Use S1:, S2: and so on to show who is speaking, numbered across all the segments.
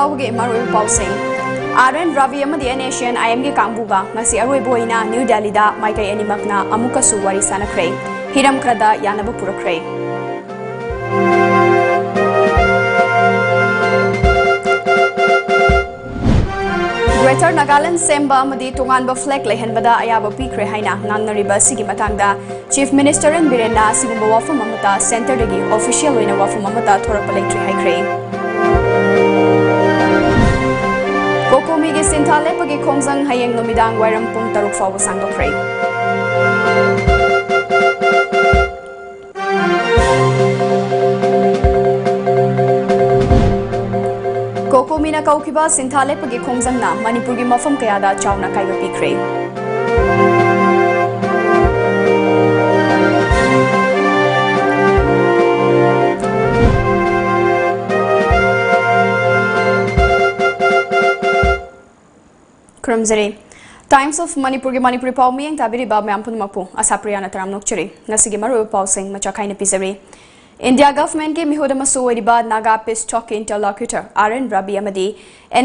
S1: फाउगे मरुई पाउसिंग आरएन रवि अमदी एनेशियन आईएम गे कांगबुगा ngasi aroiboina New Delhi da maikai animakna amukasu wari sanakre hiram krada yanaba purakre Greater Nagaland Semba amadi tonganba flag lehenbada ayaba pikre haina ngangnariba sigi matangda Chief Minister and Birena sigumba wafam amata center dagi official oina wafam amata thorakpa leitri haikre Kokomi gi sinthale pagi khomjang hayeng nomidang wairam pung taruk fawa sangdokre Kokomi na kaukiba sinthale pagi khomjang na Manipur gi mafam kayada chawna kaiba pikre Krumzari Times of Manipur gi Manipuri pau miyang tabiri ba mampun makpu ASHAPRIYA na taram nokchuri ngasigi maru pau sing machakai na pisari India government ke mihoda masu wariba Naga Peace Talk interlocutor RN Rabi amadi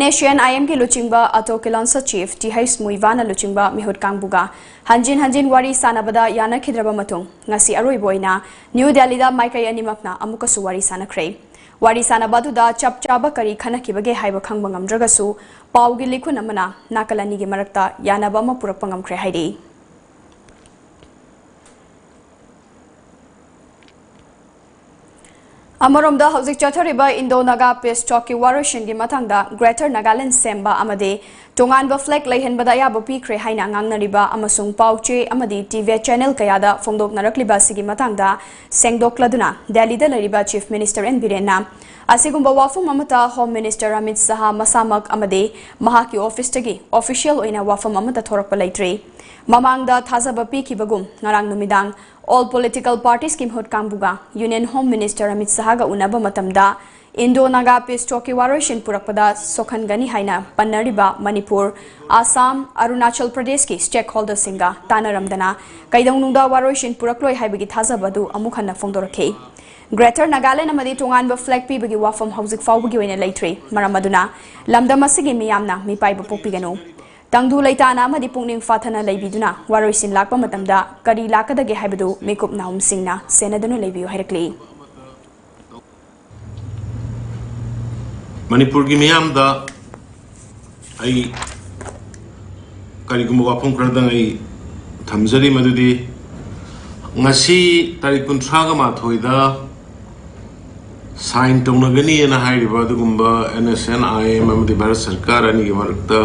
S1: NASHN IM ke luchingba Ato Kilansa chief Tihais Muivana luchingba mihod kangbuga hanjin wari sanabada yana khidraba matung ngasi aroi boina New Delhi da maikai animakna amukasu wari sanakre Wari sanabadu da chap chaba kari khana kibage haiba khangba ngamdragasu paugi likhun amana nakalani gi marakta yanaba ma purakpa ngamkhre haidi Amarom hauzik chathariba Indo-Naga Peace Talk ki warushin gi mathangda Greater Nagaland Semba amade tonganba flag leihenbada yaba pikre haina ngangnariba amasung pauche amadi TV channel kayada fongdoknarakliba sigi mathangda sengdokladuna Delhi da lariba Chief Minister and Birena asigumba wafam amata Home Minister Amit Shah masamak amade mahaki office tagi official oina wafam amata thorakpa leitri mamangda thazaba pikibagum ngarang numidang all political parties kim hot kangbuga Union Home Minister Amit Shah ga unaba matamda Indo-Naga Peace Talk ki warushin purakpada sokhangani haina pannariba Manipur Assam Arunachal Pradesh ki stakeholders singa tanaramdana kaidongnungda warushin purakloi haibagi thazabadu amukhanna fongdorakhe Greater Nagaland amadi tonganba flag pibagi wafam hauzik fawbagi oina leitri maramaduna lamdam asigi miyamna mipaiba pokpiganu Tangdu leitana amadi pungning fathana leibiduna waroisin lakpa matamda kari lakadage haibadu mekup naum singna senadanu leibiyu hairakli
S2: Manipur gi miyamda ai karigumba wafam kradang ai thamjari madudi ngasi tarik 38 da sign tongnagani na hairiba adugumba NSN IM amadi Bharat Sarkar ani gi marakta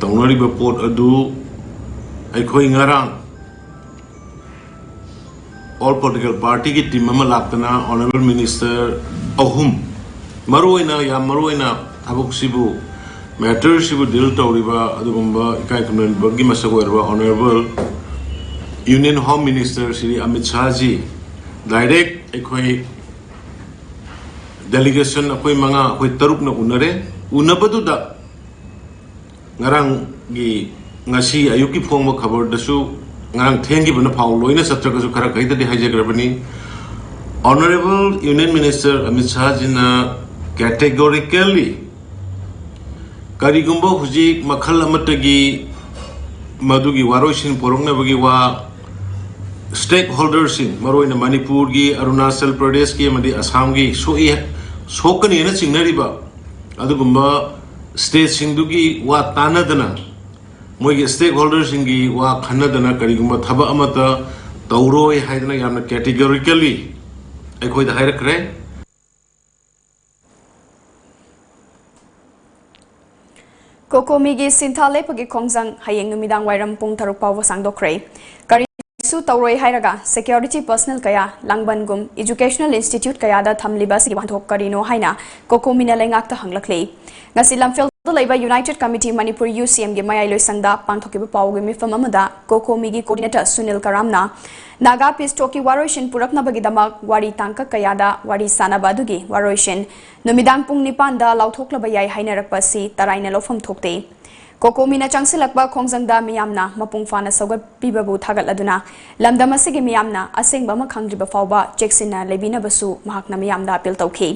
S2: tongnariba pot adu aikhoi ngarang all political party ki team ama laktana honorable minister ahum maruina ya maruina thabuk sibu matter sibu deal tawriba adugumba ikai kumen bagi masagoirba honorable Union Home Minister Shri Amit Shah ji direct aikhoi delegation akoi manga akoi taruk na unare unabadu da ngarang gi ngasi ayuki phongma khabar dasu ngarang thengi bana phaw loina satraka su khara kaida di hajagrabani Honorable Union Minister Amit Shah ji na categorically karigumba huji makhal amatagi madugi waroshin porongna bagi wa stakeholders in maroina Manipur gi Arunachal Pradesh gi amadi Assam gi sokani na chingnariba adugumba state singdugi wa tanadana moigi stakeholders ingi wa khanadana karigumba thaba amata tauroi haidana yamna categorically aikoi da hairakre
S1: Kokomi gi sinthale pagi khongjang hayeng numidang wairam pung taruk pawa sangdokre kari su tauroi hairaga security personnel kaya langbangum educational institute kaya da thamliba sigi banthok karino haina Kokomi na lengak ta hanglakle ngasi lamfel laiba United Committee Manipur UCM gi mayai loisangda pangthokiba pawgi mifam amada Kokomi gi coordinator Sunil Karamna Naga Peace Talk ki waroshin purakna bagi damak wari tangka kayada wari sanabadugi waroshin numidang pung nipan da lauthoklaba yai hainarakpa si taraina lofam thokte Kokomi na changsilakba khongjangda miyamna mapung fana sogat pibabu thagaladuna lamdam asigi miyamna asengba ma khangriba fawba checksina lebina basu mahakna miyamda appeal tawkhi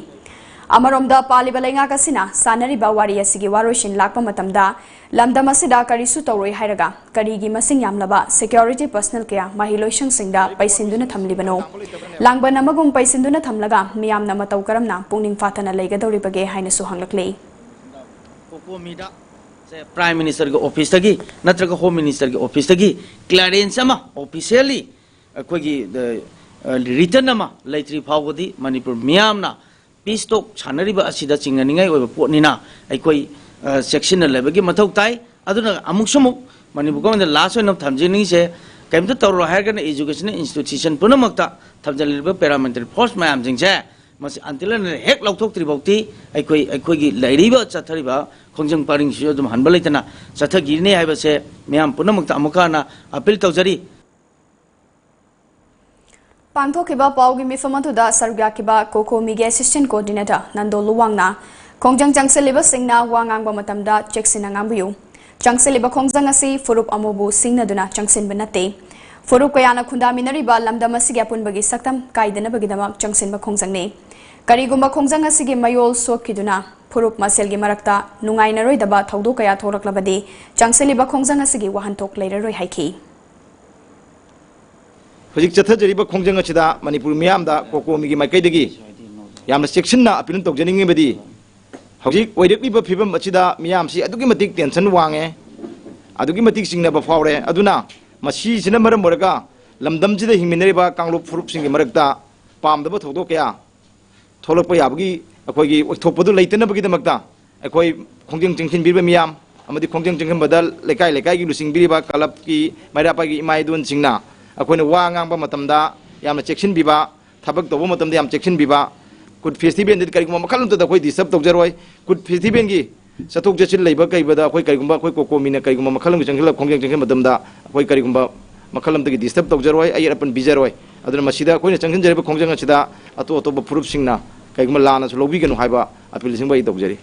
S1: Amaromda paliba lenga kasina sanariba wari asigi waroshin lakpa matamda lamdam asida karisu tawroi hairaga karigi masing yamlaba security personnel kaya mahiloishang singda paisinduna thamlibano langba namagum paisinduna thamlaga miyamna matau karamna pungning fatana leigadoribage haina su hanglakle
S3: Prime Minister के office तकी नत्रक home minister के office तकी clearance अमा officially अखोगी return अमा लेट्री फावदी Manipur मियामना piece talk छानरिबा असिदा चिंगनिंगाई ओइबा पोटनिना अखोई section लेबगी मथौ ताई अदुना अमुकसमुक Manipur government last ओइन थमजिनिंग से कैमतो तौर हायरगन education institution पुनमक्ता थमजलिबा paramilitary force मयाम जिंगसे मसी अंतिलन हेक लौथोक्त्रिबौती अखोई लैरिबा चथरिबा खोंजंग पारिंग सियो दुम हनबा लेतना चथगिरने हाइबसे मयाम पुनमक्ता अमुकाना अपील तौजरी
S1: पांथोकिबा पाउगी मिफमतुदा सरग्याकिबा कोकोमीगे असिस्टेंट कोऑर्डिनेटर नंदो लुवांगना खोंजंग चंगसेलिबा सिंगना वांगांगबा मतमदा चेक्सिना ngambiyu changseliba khongjang asi furup amobu singnaduna changsinba nate furup kayana khundaminariba lamdam asigi apunbagi saktam kaidana bagidamak changsinba khongjang ne karigumba khongjang asigi mayol sokiduna furup maselgi marakta nungainaroidaba thaudo kaya thoraklabadi changseliba khongjang asigi wahantok leiraroi haiki
S4: Hojik chathajariba khongjang achida Manipur miyamda kokomigi maikaidagi yamna sectionna apilun tokjaningi badi hojik oirekliba phibam achida miyamsi adugi matik tension wange adugi matik singna ba fawre aduna masi sina maram moraga lamdam jida hingminariba kanglup furup singi marakta pamdaba thodo kaya tholokpa yabagi akoigi thokpadu leitana bagi damakta akoi khongjang jingthin birba miyam amadi khongjang jingthin badal lekai lekai gi lusing biriba kalap ki mairapa gi imaidun singna अखोन वांगांब मतमदा याम चेक्शन बिबा थबक तब मतमदा याम चेक्शन बिबा could festival कईगुम मखल अखोई disturb तौजरोय could festival की चथोक चेचिन लेब कईबदा अखोई कईगुम अखोई कोकोमीना कईगुम मखल चंगल खोंजंग चंगल मतमदा अखोई कईगुम मखल disturb तौजरोय अई अपन बिजरोय अदुना मसिदा अखोइना चंगजरब खोंजंग असिदा अतो अतोब फुरुप सिंगना कईगुम लानासु लौबिगनु हाइबा appeal सिंग बई तौजरी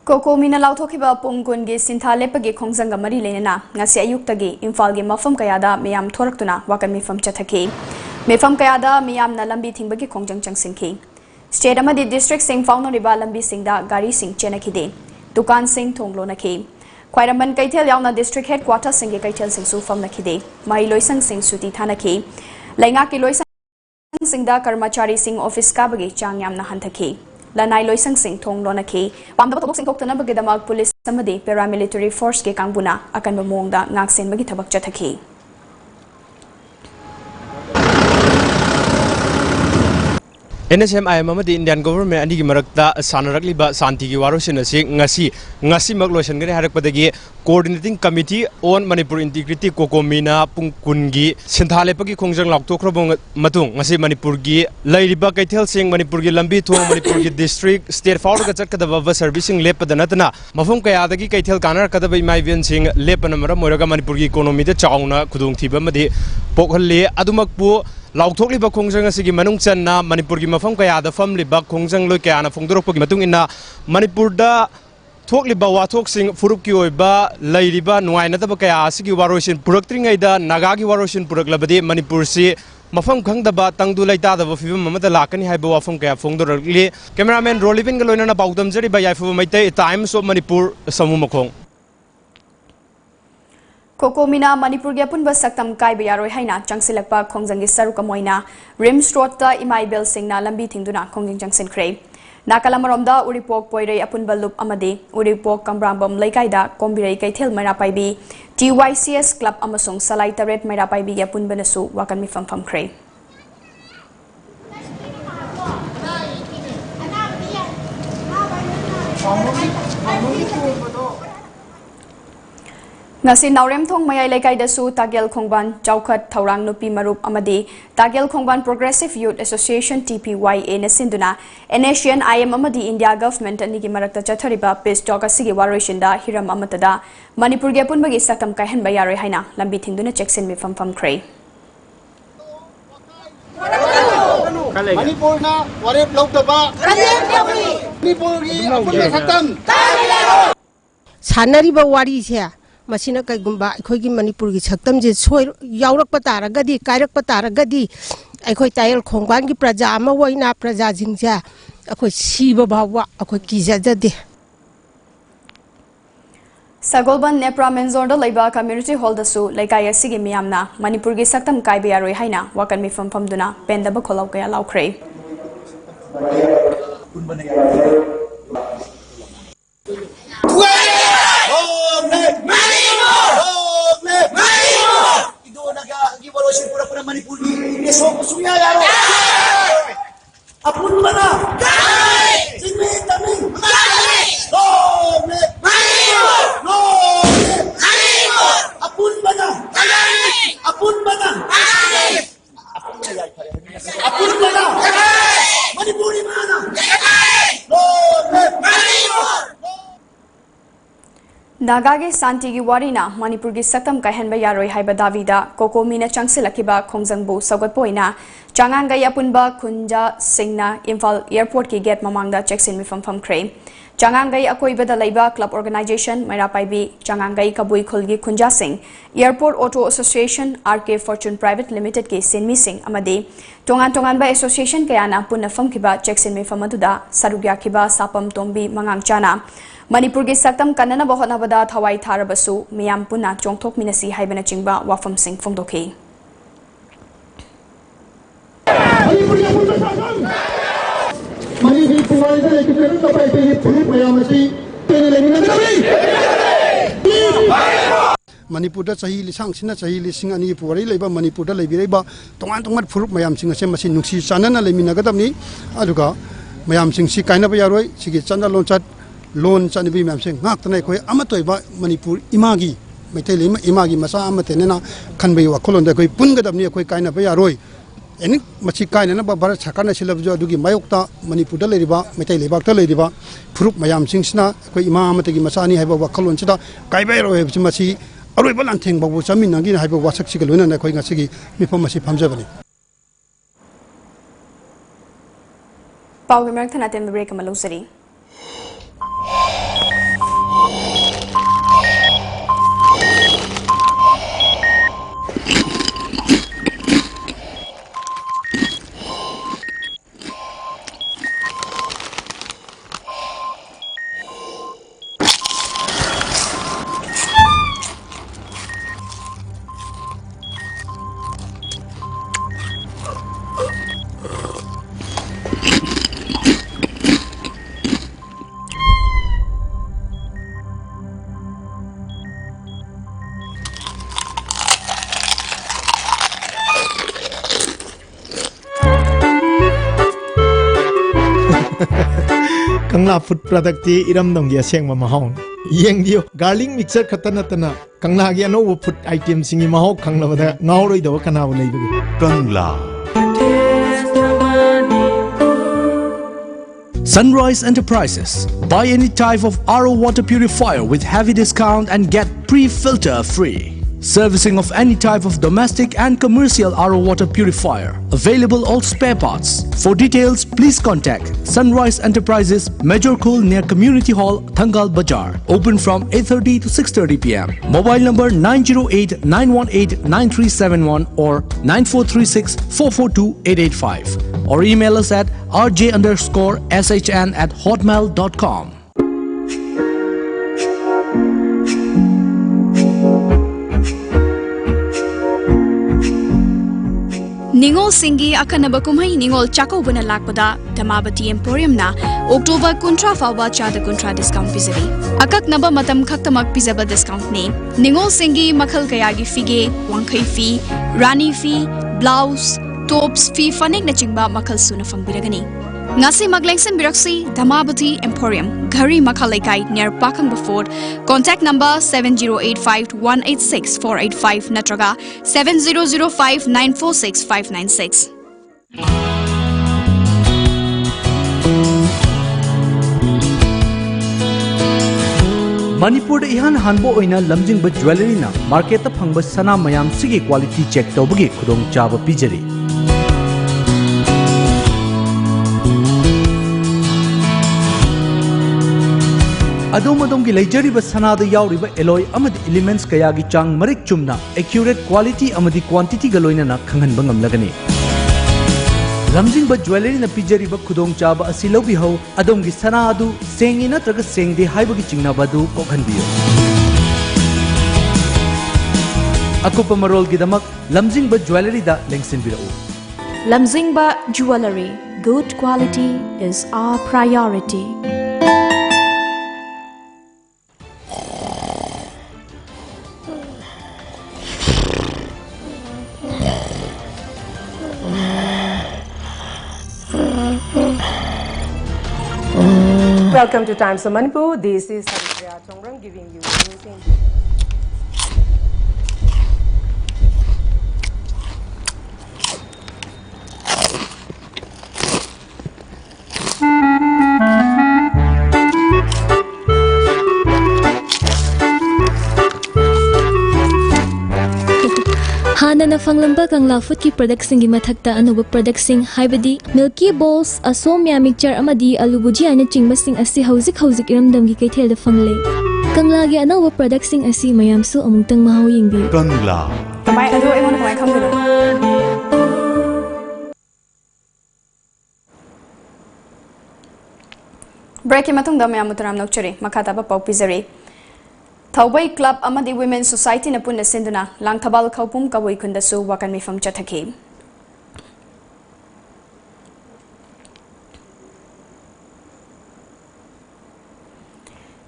S1: कोकोमीना लाउथोकिबा पुंगकुनगी सिंथालेपगी खोंजंग मरी लेना ngasi ayuktagi imfalgi mafam kayada miyam thoraktuna wakan mifam chathaki mifam kayada miyamna lambi thingbagi khongjang changsinki state amadi district sing faunoriba lambi singda gari sing chenakide dukan sing thonglonaki khwairaman kaithel yauna district headquarters sing kaithel sing su famnakide mai loisang sing suti thanaki lainga ki loisang singda karmachari sing office ka bagi changyamna hanthaki lanai loisang sing thong lonaki pamda thobok sing thokna bagidama police samadi paramilitary force ke kangbuna akan bamongda ngaksen bagi thabak chathaki
S5: NSMI amadi Indian government ani gi marakta sanarakliba santi gi warosin asi ngasi maglosan gari harakpadagi coordinating committee on Manipur integrity kokomina pungkungi sinthalepagi khongjang laktokhrobong matung ngasi Manipur gi lairiba kaithel sing Manipur gi lambi thong Manipur gi district state forward ga chatkadaba servicing lepadanatna mafum kayadagi kaithel kanar kadaba imaiven sing lepanamara moraga Manipur gi economy de chauna khudung thiba madi pokhalle adumakpu लाउथोक्लिबा खोंजंग असिगी मनुंग चन्ना मणिपुर की मफम कयादा फमलिबा खोंजंग लोय कयाना फोंदोरपगी मतुंग इन्ना मणिपुरदा थोक्लिबा वाथोक्सिंग फुरुपकी ओइबा लैरिबा नुआइनदबा कया असिगी वारोसिन पुरक्त्रिंगैदा नागागी वारोसिन पुरक्लबदि मणिपुर सि मफम खंगदबा तंगदु लैतादबा फिबम ममदा लाकनी हाइबा वाफम कया फोंदोरगली cameraman रोलिविन ग लोइनना पाउदम जरिबा याइफु Meitei times of Manipur समु मखोंग
S1: कोकोमीना मणिपुर के अपुनब सक्तम कायबा यारोय हाइना चंगसिलकपा खोंजंगी सरुकमोइना रिम्स रोड इमाइबेल सिंगना लंबी थिंगदुना खोंजिंग चंगसिनख्रे नाकालामरोमदा उरिपोक पोइरै अपुनब लुप अमदि उरिपोक कंब्रांबम लैकाइदा कोम्बिरै कैथेल मैरापाइबी TYCS क्लब अमसुंग सलाई तरेट मैरापाइबी अपुनबनसु वाकन मिफम फमख्रे ngasi naurem thong mayai lekai da su tagel khongban chaukhat thaurang nupi marup amadi tagel khongban progressive youth association TPYA na sinduna Asian IM amadi India government ani gi marakta chathariba peace talk asigi waroishin da hiram amatada Manipur ge punbagi sakam kaihan bayaroi haina lambi thingduna checksin mi fam krai
S6: Manipur na warep lokdaba Manipur gi apun sakam
S7: सानरीबा वारी से
S6: मसीना कईगुंबा अखोई मणिपुर की सक्तम जे सोई यावरक तारगदी कायरक तारगदी अखोई तायल खोंगबान की प्रजा अमा वइना प्रजा जिंजा अखोई सीबा भावा अखोई कीजाजदे
S1: सगोलबन नेप्रा मेंजोर लेबा कम्युनिटी हॉल दसु लेकाय असिगे मियामना मणिपुर की सक्तम कायबे यारोय हाइना वाकन मिफम फमदुना पेंदब खोलाव कया लाउख्रे नागा के शांति की वारीना मणिपुर की सक्तम कहनबा यारोय हाइबा दावीदा कोकोमीना चंगसिलकिबा खोंजंगबु सगतपोइना चांगांगई अपुनबा खुंजा सिंगना इम्फाल एयरपोर्ट की गेट ममांगदा चेक्सिन मिफम फमख्रे चांगांगई अकोइबदा लेबा क्लब ऑर्गेनाइजेशन मैरापाइबी चांगांगई कबुई खुलगी खुंजा Singh airport auto association RK fortune private limited के सिनमी सिंह अमदी तोंगान तोंगानबा एसोसिएशन कयाना पुनः फमखिबा चेक्सिन मिफम अदुदा सरुग्याखिबा सापम तोंबी मंगांगचाना मणिपुर की सक्तम कन्नना होनाबदा थवाई थारबसु मियाम पुना चोंथोकमिनसी हाइबना चिंबा वाफम सिंह फोंदोखी
S7: मणिपुर चाही लिसांगसिना चाही लिसिंग अनि पुवारी लेबा मणिपुर लेबिरेबा तोंगान तोंगान फुरुप मयाम सिंग से मसी नुक्सी चानना लेमिनागदमनी अदुगा मयाम सिंग सी कायनाबा यारोय सिगी चंदा लोंचात लोन चानबी मैम से ngakतना कोई अमतोइबा मणिपुर इमागी मैथैले इमागी मसा अमतेना खनबई वाखलोंदा कोई पुनगदबनी कोई कायनाबा यारोय एनि मची कायना भारत सरकार सिलबजो अदुगी मायोक्ता मणिपुर लेरिबा मैथैले बाक्ता लेरिबा फुरुप मयाम सिंगसिना कोई इमा अमतगी मसानी हाइबा वाखलोंसिदा कायबा यारोय मची अरोइबा लांथेंग बाबु चामिनांगी हाइबा वासकसिग लोना कोई ngasiगी मिफम मसी फामजबनी
S1: पाउगे मरक थना तेम ब्रेक मलौसरी
S8: कंगला फूड प्रोडक्ट इरम दंगी असेंग महौ येंग दियो गार्लिक मिक्सर खत्ता नतना कंगला गी अनोब food item सिंगी महौ खंगलबदा ngauroi कनाबो लेबगे Kangla
S9: Sunrise Enterprises. Buy any type of RO water purifier with heavy discount and get pre-filter free. Servicing of any type of domestic and commercial RO water purifier. Available all spare parts. For details, please contact Sunrise Enterprises, Major Khul near Community Hall, Thangal Bazaar. Open from 8:30 to 6:30 p.m. Mobile number 908-918-9371 or 9436-442-885. Or email us at rj_shn@hotmail.com.
S1: निंगोल सिंगी अखनब कुमई निंगोल चाकोबना लाकपदा धमाबती emporium ना October 19 फावबा चाद 19 डिस्काउंट पिजरी अककनब मतम खक्तमक पिजब डिस्काउंट ने निंगोल सिंगी मखल कयागी फीगे वांखई फी रानी फी ब्लाउज टॉप्स फी फनेक नचिंगबा मखल सुना फंगबिरगनी ngasi maglengsem biraksi Dhamabati Emporium Ghari Makhalaikai near Pakang Fort. Contact number 7085-186-485 natraga 7005-946-596.
S9: Manipur ihan hanbo oina lamjingba jewelry na market ta phangba sana mayam sigi quality check tawbagi khudong chaba pijari. Adom-adom gi leijariba sanada yauriba alloy amadi elements kaya gi chang marik chumna accurate quality amadi quantity ga loinana khanghanba ngamlagani. Lamjingba jewelry na pijariba khudong chaba asi lobi ho adom gi sana adu sengi natraga sengde haiba gi chingnaba du kokhanbiyo. Akupa marol gi damak Lamjingba jewelry da lengsinbirao.
S10: Lamjingba Jewelry, good quality is our priority.
S11: Welcome to Times of Manipur. This is ASHAPRIYA giving you news in
S12: Hana na fanglamba kangla food ki product singi mathakta anuba product sing haibadi milky balls asomya mixture amadi alu bhujia na chingba sing asi hauzik iramdam gi kaithel da fangle kangla gi anawa product sing asi mayam su amungtang mahau yingbi
S1: kangla tamai adu aimon kamai khamduna break ki matung da mayam mutaram nokchari makata ba pau pizari Thawbai Club amadi Women's Society na punna sinduna langthabal khawpum kawai kundasu wakan mifam chathaki.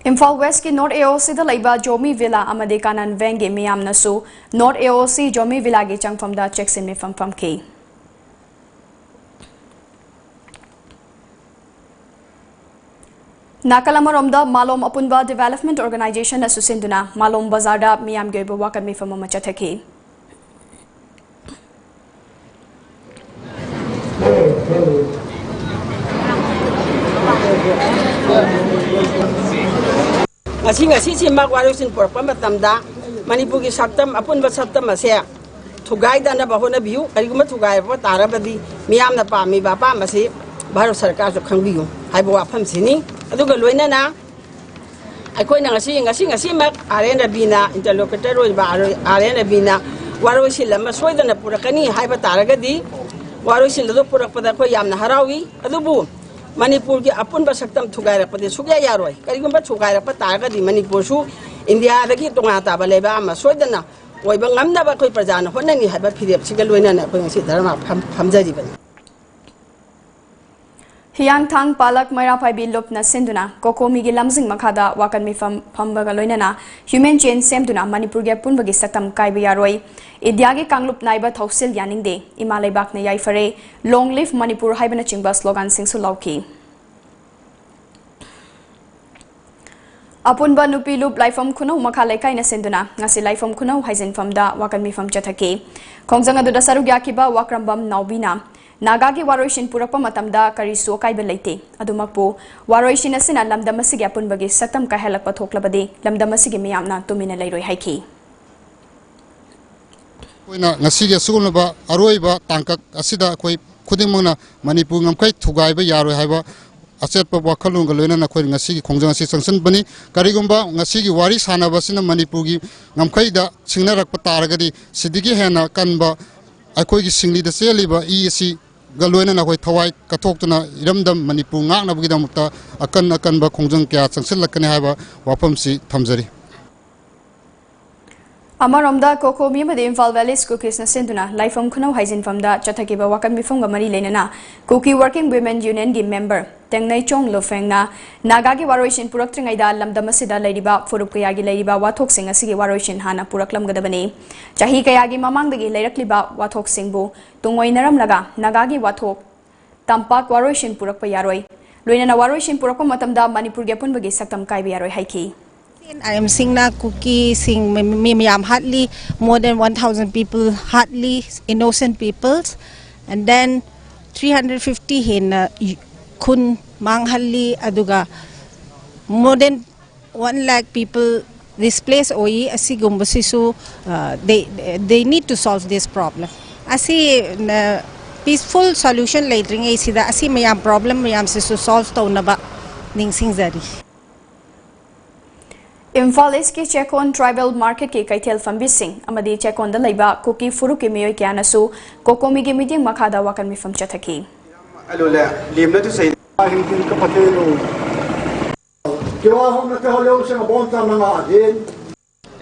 S1: Imphal West ki North AOC da laiba Jomi Villa amadi kanan vengi miyam nasu North AOC Jomi Villa gi changfam da cheksin mifam famki. Nakalamaromda Malom Apunba Development Organization na susinduna Malom Bazarda miyam gyoiba wakan mifam machathaki.
S13: Ngasi mak warusin porpa matamda Manipur gi saktam apunba saktam ase thugai dana bahona biu kariguma thugai ba tarabadi miyam na pami ba pa masi Bharat Sarkar so khangbiu haibo afam sini aduga loina na aikoi na ngasi mak aren rabina interlocutor oi ba aren rabina waroisil lama soidana purakani haiba taragadi waroisil do purakpada ko yamna harawi adubu Manipur gi apun ba saktam thugai rapade sugya yaroi karigumba thugai rapa taragadi Manipur su India dagi tonga ta ba leba ma soidana oi ba ngamna ba koi prajana honani haiba phirep sigal loina na ko ngasi dharma phamjari ba
S1: Hiyang Thang Palak Mairapai Bilup na sinduna Kokomi gi lamjing makhada wakan mifam phambaga loinana human chain semduna Manipur gi punbagi sakam kaiba yaroi Idyagi Kanglup naiba thausil yaningde Imalai Bak na yaifare Long Live Manipur haibana chingba slogan singsu lauki Apunba nupi lup laifam khunau makha laikai na sinduna ngasi laifam khunau haijin famda wakan mifam chathaki Khongjang adu da sarugya kiba wakrambam naubina Nagagi waroishin purakpa matamda karisu kaiba leite adumakpo waroishin asina lamdam asigi apunbagi saktam ka helakpa thoklabadi lamdam asigi miyamna tumina leiroi haiki
S14: koina ngasigi sugulba aroiba tangkak asida koi khudingmangna Manipur ngamkai thugaiba yaroi haiba achetpa wakhalunga loinana khoi ngasigi khongjang asi sangsan bani karigumba ngasigi wari sanaba sina Manipur gi ngamkai da singnarakpa taragadi sidigi hena kanba akoigi singli da seliba isi galloina na koi thawai kathokna iramdam Manipur ngakna bugidamta akan ba khongjang kya changsilakani haiba wafamsi thamjari
S1: Amaromda Kokomi amadi Imphal Valley School Kisna sinduna laifam khunau haijin famda chathakiba wakan mifam ga mari leinana Kuki Working Women Union gi member Tengnai Chong Lofengna Nagagi waroishin puraktringai da lamdam asida leiriba furup kayagi leiriba wathok sing asigi waroishin hana puraklam gadabani chahi kayagi mamangdagi leirakliba wathok singbu tungoinaram laga Nagagi wathok tampak waroishin purakpa yaroi loinana waroishin purakpa matamda Manipur gi punbagi saktam kaiba yaroi haiki
S6: I am sing na cookie sing miyam hardly more than 1,000 people hardly innocent peoples and then 350 hin kun manghalli aduga more than 1 lakh people displaced oi asigumba sisu they need to solve this problem asi peaceful solution later ngai sida asi miyam problem miyam sisu solve to na ba ning sing zari
S1: Imphal East ki Chekon Tribal Market ki Kaithel Fambising amadi Chekon da laiba Kuki Furu ki Miyoi Kianasu Kokomi gi meeting makhada wakan mifam chathaki.
S15: Alole limna tu sei hin ka patelo kiwa hom na ka leo se bon ta na adin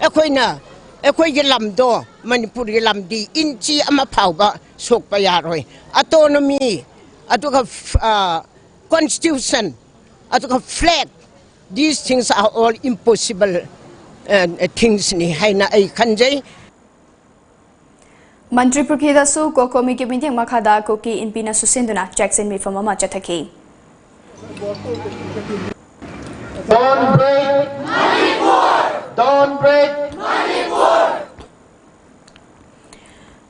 S16: Ekoina ekoi ge lamdo Manipur ge lamdi inchi ama phauba sok pa yaroi autonomy atuka constitution atuka flag. These things are all impossible things ni haina ai khanjai
S1: Mantri Purkida su Kokomi ki meeting makhada Kuki Inpina Susinduna Jackson mifam ama chathaki.
S15: Don't break Manipur, don't break Manipur.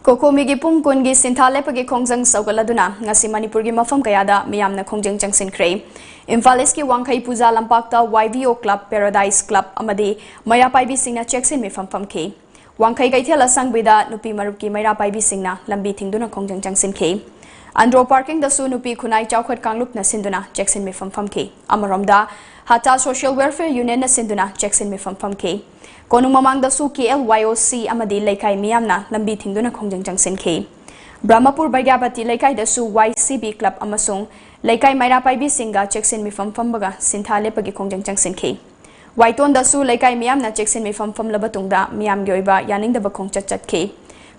S1: Kokomi gi pungkun gi sintha lepagi khongjang saugaladuna ngasi Manipur gi mafam kayada miyamna khongjang changsin khrei. Imphal East ki Wangkhai Puja Lampakta YVO Club Paradise Club amadi Maya Paibi Singna Cheksin mifam famki. Wangkhai Kaithela Sangbida Nupi Marup ki Maya Paibi Singna lambi thingduna khongjang changsin ki. Andro parking da su Nupi Khunai Chaukhot Kanglup na sinduna Cheksin mifam famki. Amaromda Hata Social Welfare Union na sinduna Cheksin mifam famki. Konung mamang da su KLYOC amadi Laikai miyamna lambi thingduna khongjang changsin ki. Brahmapur Bagyapati Laikai da su YCB Club amasung Laikai Maira Paibi Singa Cheksin mifam fambaga sintha lepagi khongjang changsin ki. Waiton da su Laikai miyamna Cheksin mifam fam labatungda miyam gi oiba yaningdaba khongchat chatki.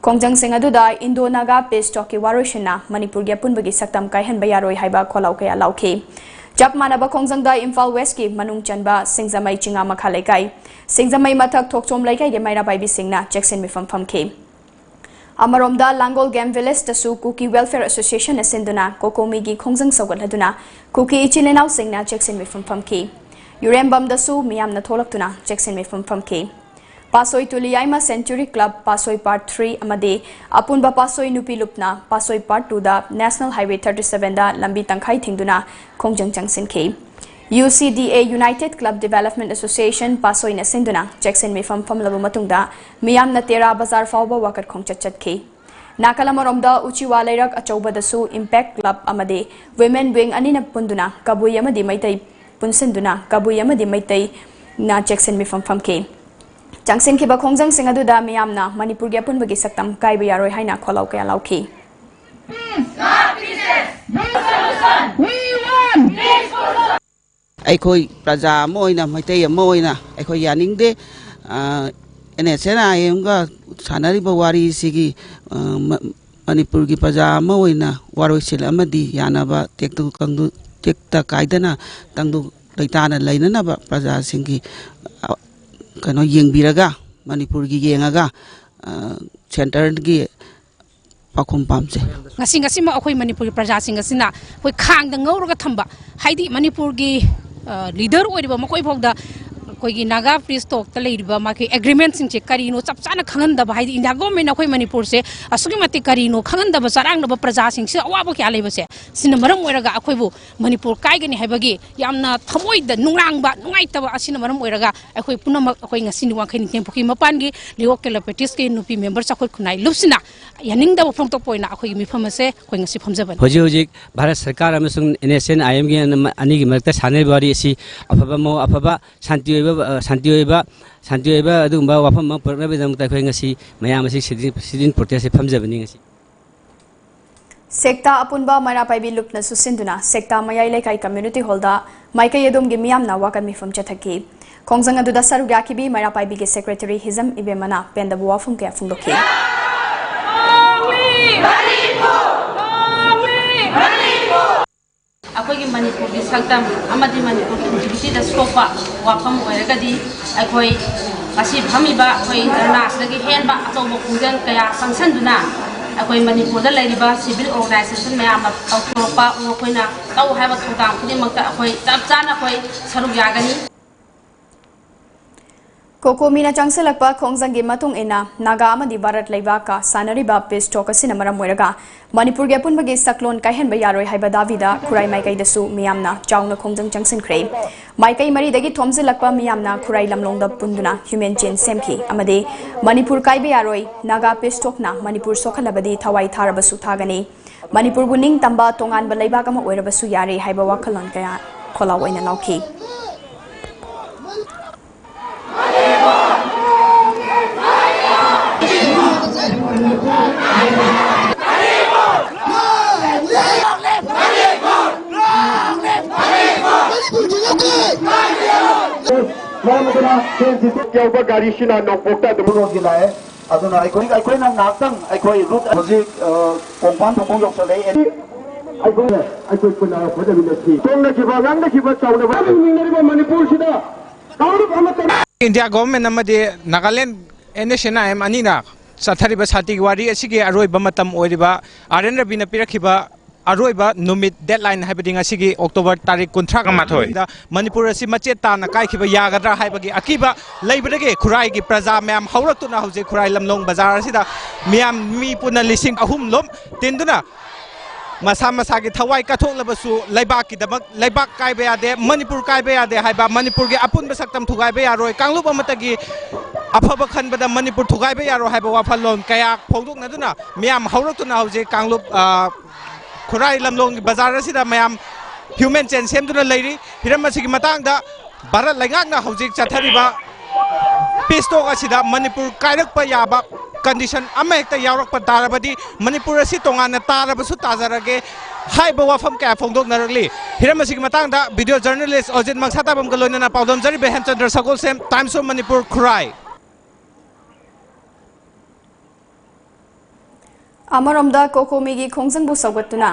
S1: Khongjang sing aduda Indo Naga Peace Talk ki waroshina Manipur gi apunbagi saktam kaihanba yaroi haiba kholau kaya lauki. Chap manaba khongjang da Imphal West ki manung chanba Singzamai chinga makha Laikai Singzamai mathak thokchom Laikai ge Maira Paibi Singna Cheksin mifam famki. Amaromda Langol Game Village tasu Kuki Welfare Association asinduna Kokomi gi khongjang saugaladuna Kuki ichinenau singna Cheksin mifam famki. Urembam dasu miyamna tholaktuna Cheksin mifam famki. Pasoi Tuliyaima Century Club Pasoi Part 3 amadi Apunba Pasoi Nupi Lupna Pasoi Part 2 da National Highway 37 da lambi tangkhai thingduna khongjang changsin ki. UCDA United Club Development Association Pasoi na sinduna Cheksin mifam famlabu matungda miyamna Tera Bazar fauba wakat khongchat chatki. Nakalamaromda Uchiwa Lairak Achobadasu Impact Club amadi Women Wing anina punduna Kabui amadi maitai punsinduna Kabui amadi maitai na Cheksin mifam famki. Changsin ki ba khongjang sing aduda miyamna Manipur gi apunbagi saktam kaiba yaroi haina kholau kaya lauki.
S16: Aikoi praja moina maitai moina aikoi yaningde NSNIM ga sanari bawari sigi Manipur gi praja moina waroisil amadi yanaba tektu kangdu tekta kaidana tangdu leitana lainana ba praja singi kano yengbiraga Manipur gi yengaga center gi pakhum pamse
S17: ngasi ma akhoi Manipur praja singa sina hoi khang da ngauruga thamba haidi Manipur gi leader oiriba makoi phogda koigi Naga Peace Talk ta leiriba maki agreement sing che karino chapchana khanganda ba haidi India government akhoi Manipur se asugi mati karino khanganda ba sarang no ba praja sing se awa ba kya leiba se sina maram oiraga akhoi bu Manipur kai gani haibagi yamna thamoi da nungrang ba nungai ta ba asina maram oiraga akhoi punama akhoi ngasi ni wangkhai ni tempuki mapan gi leo kelapetis ke nupi members akhoi khunai lupsina yaning da phong to poina akhoi mi phamase khoi ngasi phamjaban
S18: hoji hoji Bharat Sarkar amasung NSNIM gi ani gi makta sanai bari si afaba mo afaba santi oiba adugumba wafam ma purnabe ta khoi ngasi mayam asi sidin protest phamjabani ngasi
S1: Sekta apunba Maira Paibi Lupna susinduna Sekta Mayai Laikai Community Hall da Maikai Yadum gi miyamna wakan mifam chathaki. Khongjang aduda sarugya ki bi Maira Paibi gi Secretary Hizam Ibemana pendabu wafum kya phungloki.
S19: Akhoi Manipur gi saktam amadi Manipur gi activity da sopa wafam oiragadi akhoi asi phamiba akhoi international gi henba atobo khungjang kaya sangsanduna akhoi Manipur da lairiba civil organization mayam tawthoropa okoina taw haiba thotang khudimangta akhoi chapchana akhoi saruk yagani.
S1: Kokomina changselakpa khongjang gi matung ina Naga amadi Bharat Laibaka sanariba Peace Talk asina maram oiraga Manipur gi apunbagi saklon kaihenba yaroi haiba davida Khurai Maikai dasu miyamna chauna khongjang changsinkhre Maikai mari dagi thomselakpa miyamna Khurai lamlongda punduna human chain semki amade Manipur kaiba yaroi Naga Peace Talk na Manipur sokhalabadi thawai tharabasu thagani Manipur buning tamba tonganba laibaka ma oirabasu yare haiba wakhalon kaya khola oina lauki
S15: ꯃꯔꯝ ꯑꯗꯨꯅ sensitive ꯌꯧꯕ ꯒꯥꯔꯤꯁꯤꯅ ꯅꯣꯡꯄꯣꯛꯇ ꯑꯗꯨꯝ ꯔꯣꯗꯒꯤ ꯂꯥꯛꯑꯦ ꯑꯗꯨꯅ ꯑꯩꯈꯣꯏꯅ ꯉꯥꯛꯇꯪ ꯑꯩꯈꯣꯏ root ꯍꯧꯖꯤꯛ ꯀꯣꯡꯄꯥꯟ ꯊꯣꯡꯈꯣꯡ ꯌꯧꯁꯜꯂꯛꯑꯦ ꯑꯩꯈꯣꯏ ꯄꯨꯟꯅ ꯐꯖꯃꯤꯟꯅꯁꯤ ꯇꯣꯡꯅꯈꯤꯕ ꯉꯥꯡꯅꯈꯤꯕ ꯆꯥꯎꯅꯕ ꯍꯤꯡꯃꯤꯟꯅꯔꯤꯕ ꯃꯅꯤꯄꯨꯔꯁꯤꯗ ꯀꯥꯡꯂꯨꯞ ꯑꯃꯠꯇ
S5: इंडिया गवर्नमेंट अमदी नागालैंड NSNIM अनीना चथरिबा साथी वारी असिगे अरोइबा मतम ओइरिबा आरएन रबिना पिरखिबा अरोइबा नुमित डेडलाइन हाइबदि ngasiगी अक्टोबर तारिख 38 दा मणिपुर असि मचे ताना काइखिबा यागद्रा हाइबगी अकिबा लेबदगे खुराइगी प्रजा म्याम हौरक्तुना हौजे खुराइ लमलोंग बाजार असिदा मियाम मी पुना लिसिंग अहुम लोम तिंदुना मसा मसा की थवाई कथोलबसु लेबाक की दमक लेबाक कायबे यादे मणिपुर कायबे यादे हाइबा मणिपुर की अपुन बसक्तम थुगाइबे यारोय कांगलुप अमतगी अफब खनबदा मणिपुर थुगाइबे यारो हाइबा वाफलोन कया फोगदोकनदुना मियाम हौरक्तुना हौजे कांगलुप खुराई लमलोंग बाजार असिदा मयाम ह्यूमन चेन सेमदुना लेरी हिरम असिगी मतांगदा भारत लेगाकना हौजिक चथरिबा पिस्टोक असिदा मणिपुर कायरकपा याबा कंडीशन अमा हेक्ता यावरकपा तारबदी मणिपुर असि तोंगाना तारबसु ताजरगे हाइबा वाफम क्या फोंदोकनरगली हिरम असिगी मतांगदा वीडियो जर्नलिस्ट अजित मंगसाताबम गलोइना पाउदमजरी बेहेमचंद्र सगोलसेम टाइम्स ऑफ मणिपुर खुराई
S1: अमरमदा कोकोमीगी खोंजंगबु सौगतुना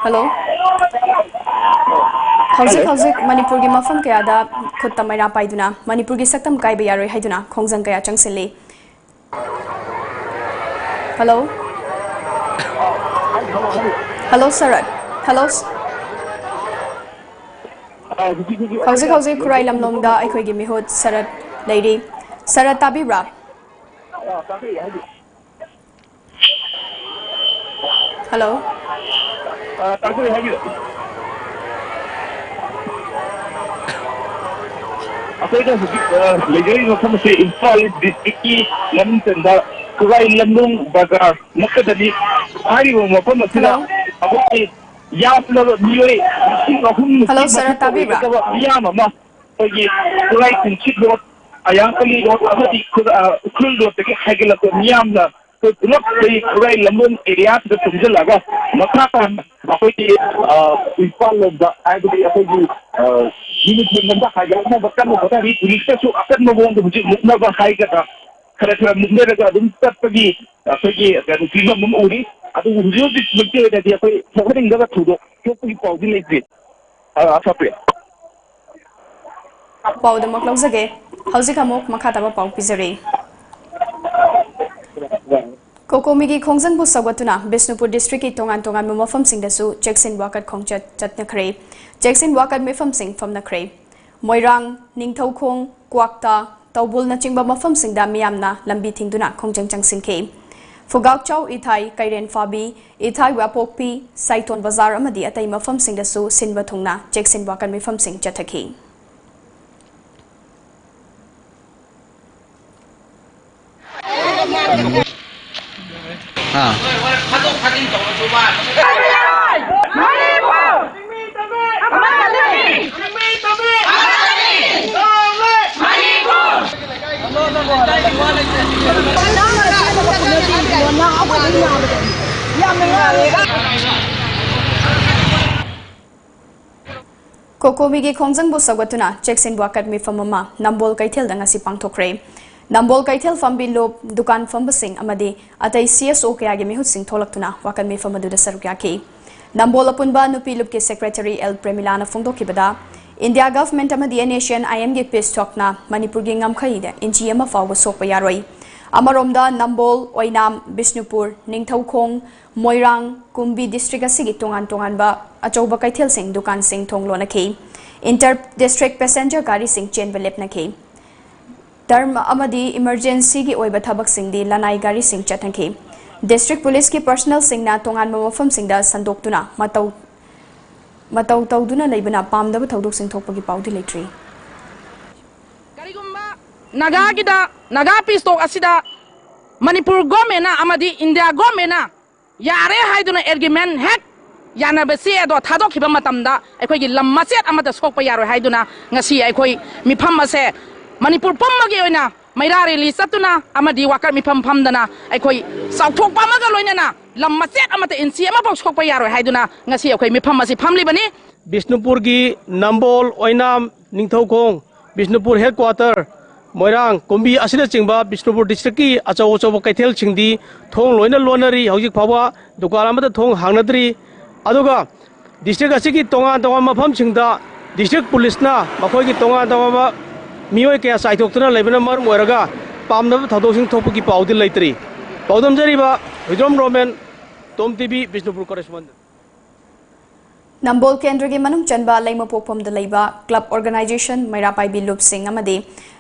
S1: हेलो हौजिक मणिपुर की मफम कयादा खुत्ता मैरा पाइदुना मणिपुर की सक्तम कायबे यारोय हाइदुना खोंजंग कया चंगसिल्ली हेलो हेलो शरद हेलो हौजिक खुराई लमलोंगदा अखोइगी मिहुत शरद लेरी शरद ताबिब्रा हेलो
S20: अखोइदा लेजरी मफम से इम्फाल डिस्ट्रिक्ट की लमचंदा खुराई लमलोंग बाजार मकदनी आरिबो मफम असिदा अखोइ यापलब मियोय
S1: हेलो शरद ताबिब्रा
S20: याम अमा अखोइगी खुराई सिंचित रोड अयांकली रोड अमदी उखुल रोड तक हाइगलक मियामना पुलप खुराई लमलोंग एरिया से तुमजलगा मखा पान अखोइगी Imphal लोंदा आइबदी अखोइगी Unit member hanya bahkan membuat hari tulis itu akan membuat wujud mukna bahaya kata. Kerana mukna itu ada empat pergi dan film memuri atau wujud itu mungkin ada dia pergi sekarang juga sudah pergi paudi lagi. ASHAPRIYA.
S1: Paudi maklum saja. Hausi kamu makata apa paudi pizari. Kokomigi khongjang bu sawatuna Bisnupur district ki tongan mafam sing dasu Jackson wakat khongchat chatna khre Jackson wakat mafam sing famna khre Moirang ningthau khong kwakta tawbul na chingba mafam sing da miyamna lambi thingduna khongjang changsing ke Fugak Chau Ithai Kairen Fabi Ithai Wapokpi Saiton Bazar amadi atai mafam sing dasu sinba thungna Jackson wakat mafam sing chathaki Kokomigi khongjang bu sawatuna Jackson wakat mifamama Nambol Kaithel da ngasi pangthokre Nambol Kaithel fambi lob dukan fambasing amadi atai CSO kayagi mihut sing tholaktuna wakan mifamadu da sarukya ki Nambol apunba nupi lub ke secretary L Premilana phongdokibada India government amadi nation IM ge peace talk na Manipur ge ngamkhaide inchi ama fawba sokpa yaroi Amaromda Nambol Oinam Bisnupur Ningthaukhong Moirang Kumbi district asigi tongan ba achouba kaithel sing dukan sing thonglona ki inter district passenger gari sing chain belepna ki Term amadi emergency ki oiba thabak sing di lanai gari sing chathan ki district police ki personal sing na tongan mafam sing da sandoktuna matau tawduna leibana pamdaba thodok sing thokpagi paudi letri
S21: Naga kita naga pistok asida Manipur government na amadi India government na yare haiduna argument hek yana besi ado thadok hiba matamda akhoi gi lamma set amada sokpa yaro haiduna ngasi akhoi mifam ase Manipur pammagi oina mairari li satuna amadi wakar mifam phamdana akhoi sauthok pamaga loinana lamma set amata insi ama bok sokpa yaro haiduna ngasi akhoi mifam ase phamli bani
S22: Bisnupur gi Nambol Oinam Ningthaukhong
S2: Bishnupur headquarter Moirang Kumbi Asina Chingba Bishnupur district ki achau achau kaithel chingdi thong loina lonari hojik phawa dukaramada thong hangnadri aduga district asigi tonga mafam chingda district police na makhoi ki tonga mioi kya saithokna lebana mar moiraga pamna thadosing thopki paudi leitri paudam jariba Hidrom Roman Tomtv Bishnupur correspondent
S1: Nambol Kendra gi manung chanba laima popam da laiba club organization Mairapai bi loop sing amadi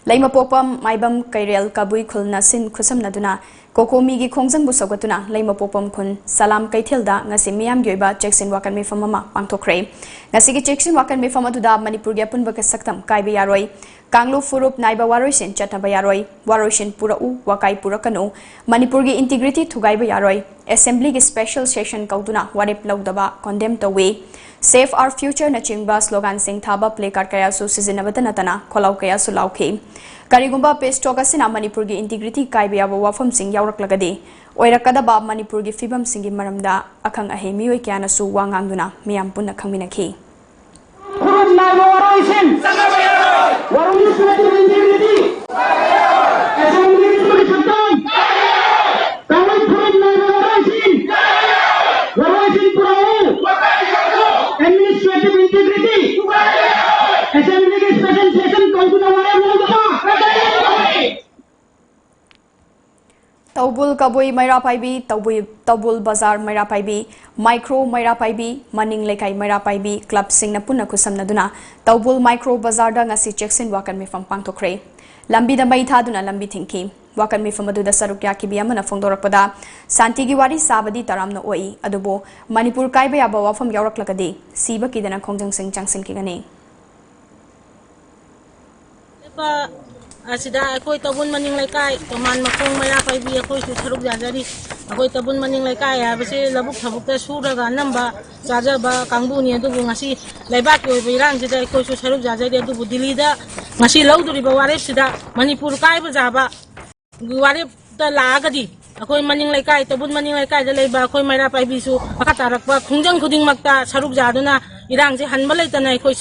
S1: laima popam maibam kairel kabui khulna sin khusam naduna kokomi gi khongjang bu sogatuna laima popam khun salam kaithilda ngasi miyam gyoiba cheksin wakan me famama pangthokre ngasi gi cheksin wakan me famadu da manipur gi apun baka saktam kaibe yaroi Kanglu furup naiba waroisin chataba yaroi waroisin pura u wakai pura kanu manipur gi integrity thugaiba yaroi assembly gi special session kauduna warep laudaba condemn to way Save our future na chingba slogan sing thaba play card kaya su sizinabata natana kholau kaya su lauke karigumba pesto kasina manipur gi integrity kaibe aba wafam sing yaurak lagade oirakada ba manipur gi fibam singi maramda akhang ahemi oi kyana su wangangduna miyam punna khangminaki
S15: Administrative integrity. Assembly special session
S1: Taubul Kabui Mairapaibi, Taubul Bazar Mairapaibi, Micro Mairapaibi, Maning Lekai Mairapaibi, Club Sing Napuna Kusam Naduna, Taubul Micro Bazar da ngasi Jackson Wakan me from Pangtokre. Lambi da Maitaduna Lambi Thinki. Wakan me from Aduda Sarukya Kibiamana Fondorapada, Santigi Wari Sabadi Taramno Oi, Adobo, Manipur Kaibe Abawa from Yorak Lakade, Siba Kidana Kongjang Sing Changsin Kigane.
S22: Asida akoi tabun maning laikai kaman makong Mairapaibi akoi su tharuk jajari akoi tabun maning laikai habase labuk thabuk ta suraga namba jajaba kangbu ni adu ngasi laibak oi birang jida akoi su tharuk jajari adu budili da ngasi lauduri ba warep sida manipur kai ba jaba warep ta lagadi akoi maning laikai tabun maning laikai da laiba akoi Mairapaibi su pakatarak ba khungjang khuding makta tharuk jaduna irang je hanba laitana akoi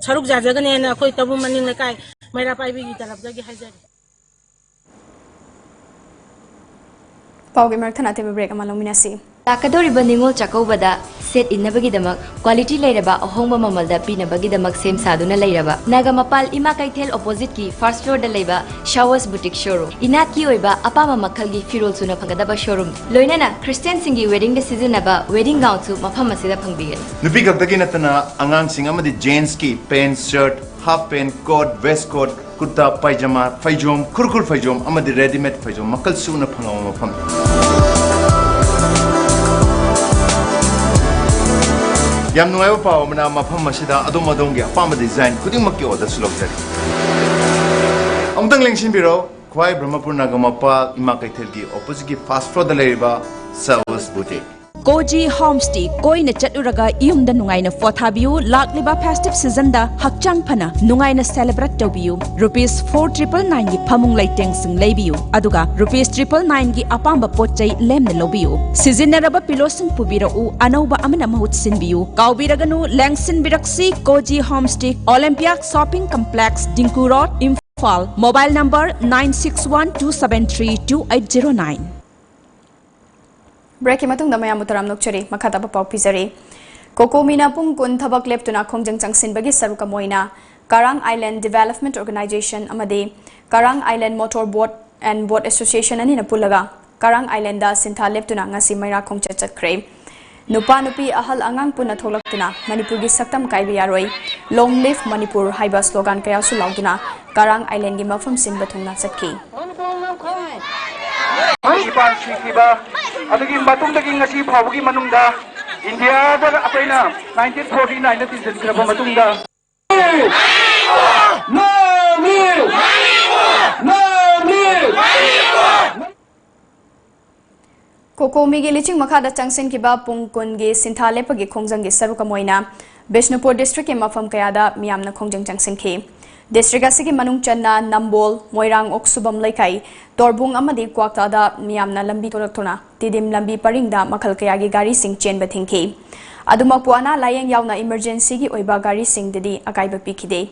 S22: tharuk jajagane na akoi tabun maning laikai Mairapaibi gi taraf dagi hajari
S1: Paugi Merthana Tebe break amalongminasi
S23: Takadoriba ningol chakobada set innabagi damak quality lairaba ahongba mamalda pinabagi damak sem saduna lairaba nagamapal ima kaithel opposite ki first floor da laiba showers boutique showroom inat ki oiba apama makhal gi firol suna phangadaba showroom loinana Christian singi wedding da seasonaba wedding gown su mafam asida phangbigen
S24: nupi gakdagi natana angang sing amadi jeans ki pants shirt half pant coat vest coat kurta pajama faijom kurkur faijom amadi ready made faijom makal suna phangama mafam Yam nueva pa omna mafam masida adom adom gi apama design kuding makki order sulokjari amtang lengsin biro khwai brahmapur nagamapa ima kaithel gi opposite gi fast food da leriba service boutique
S25: Koji Homestay koina chaturraga iyumda nungaina fothabiu lakliba festive season da hakchang phana nungaina celebrate tobiu rupees 4999 gi phamung laiteng sing leibiu aduga rupees 999 gi apamba potchai lemna lobiu seasonaraba pilosin pubira u anauba amana mahut sinbiu kaubiraganu lengsin biraksi Koji Homestay Olympia Shopping Complex Dinku Road Imphal mobile number 9612732809
S1: Break matung da mayam utaram nokchari makata pa pau pizari Kokomina pung kun thabak leptuna khongjang changsin bagi saruka moina Karang Island Development Organization amade Karang Island Motor Boat and Boat Association ani na pulaga Karang Island da sintha leptuna ngasi maira khongcha chatkre Nupa nupi ahal angang puna tholaktuna Manipur gi saktam kaibe yaroi Long live Manipur haiba slogan kaya su lauduna Karang Island gi mafam sin bathungna chakki
S20: Ipan Shikiba, adaging batong daging ngasi pawagi manungda, India da apay na 1949 na tinsan kira pa matungda. No meal! No meal!
S1: Kokomi gi liching makada changsin kiba pungkun gi sinthale pagi khongjang gi saruka moina Bishnupur district ke mafam kayada miyamna khongjang changsin ki District asigi manung channa Nambol Moirang Oksubam Laikai Torbung amadi Kwakta da miyamna lambi tolaktona tidim lambi paringda makhal kayagi gari sing chen bathingki aduma puana layang yauna emergency gi oiba gari sing dedi akaiba pikide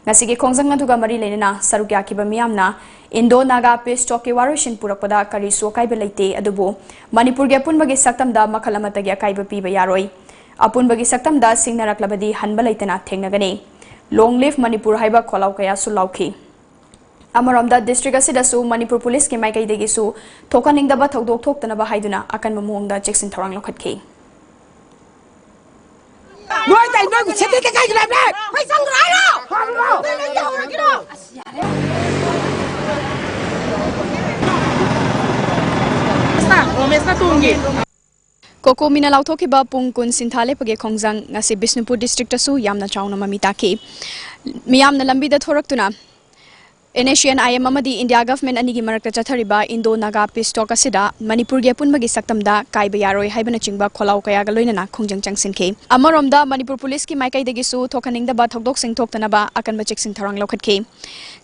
S1: ngasigi khongjang aduga mari lenana saruk yakiba miyamna Indo Naga Peace Talk ki warushin purakpada kari sokai belaite adubu Manipur ge apunbagi saktamda makalamatagi akaiba piba yaroi apunbagi saktamda singnaraklabadi hanbalaitana thengnagani long live Manipur haiba kholau kaya sulauki Amaramda district asidasu Manipur police ki maikai degisu thokaningdaba thodok thoktanaba haiduna akan mamongda Jackson Thorang lokhatki
S21: Noi tai noi chete ke kai grab le kai sang rai lo Romesna tungi
S1: Koko mina lautoki ba pungkun sinthale page khongjang ngasi Bishnupur district asu yamna chauna mamita ki miyamna lambi da thoraktuna Asian IM amadi India government anigi marakta chathariba Indo Naga Peace Talk asida Manipur ge punbagi saktamda kaiba yaroi haibana chingba kholau kaya ga loinana khongjang changsinke amaromda Manipur police ki maikai degi su thokaningda ba thokdok sing thoktana ba akan ba cheksin tharang lokhatke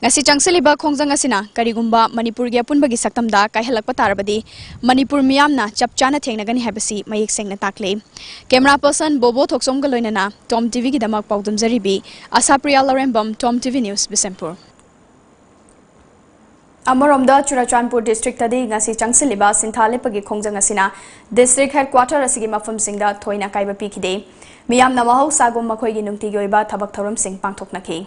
S1: ngasi changseliba khongjang asina karigumba Manipur ge punbagi saktamda kaihalakpa tarabadi Manipur miyamna chapchana thengnagani habasi mayek sengna takle camera person Bobo Thoksom ga loinana Tomtv gi damak paudum jaribi ASHAPRIYA Larembam Tomtv News Bisempur Amaramda Churachandpur district tadi ngasi changsiliba sinthale pagi khongjang asina district headquarter asigi mafam singda thoina kaiba pikide miyamna mahau sagom makhoi gi nungti goiba thabak thoram sing pangthoknaki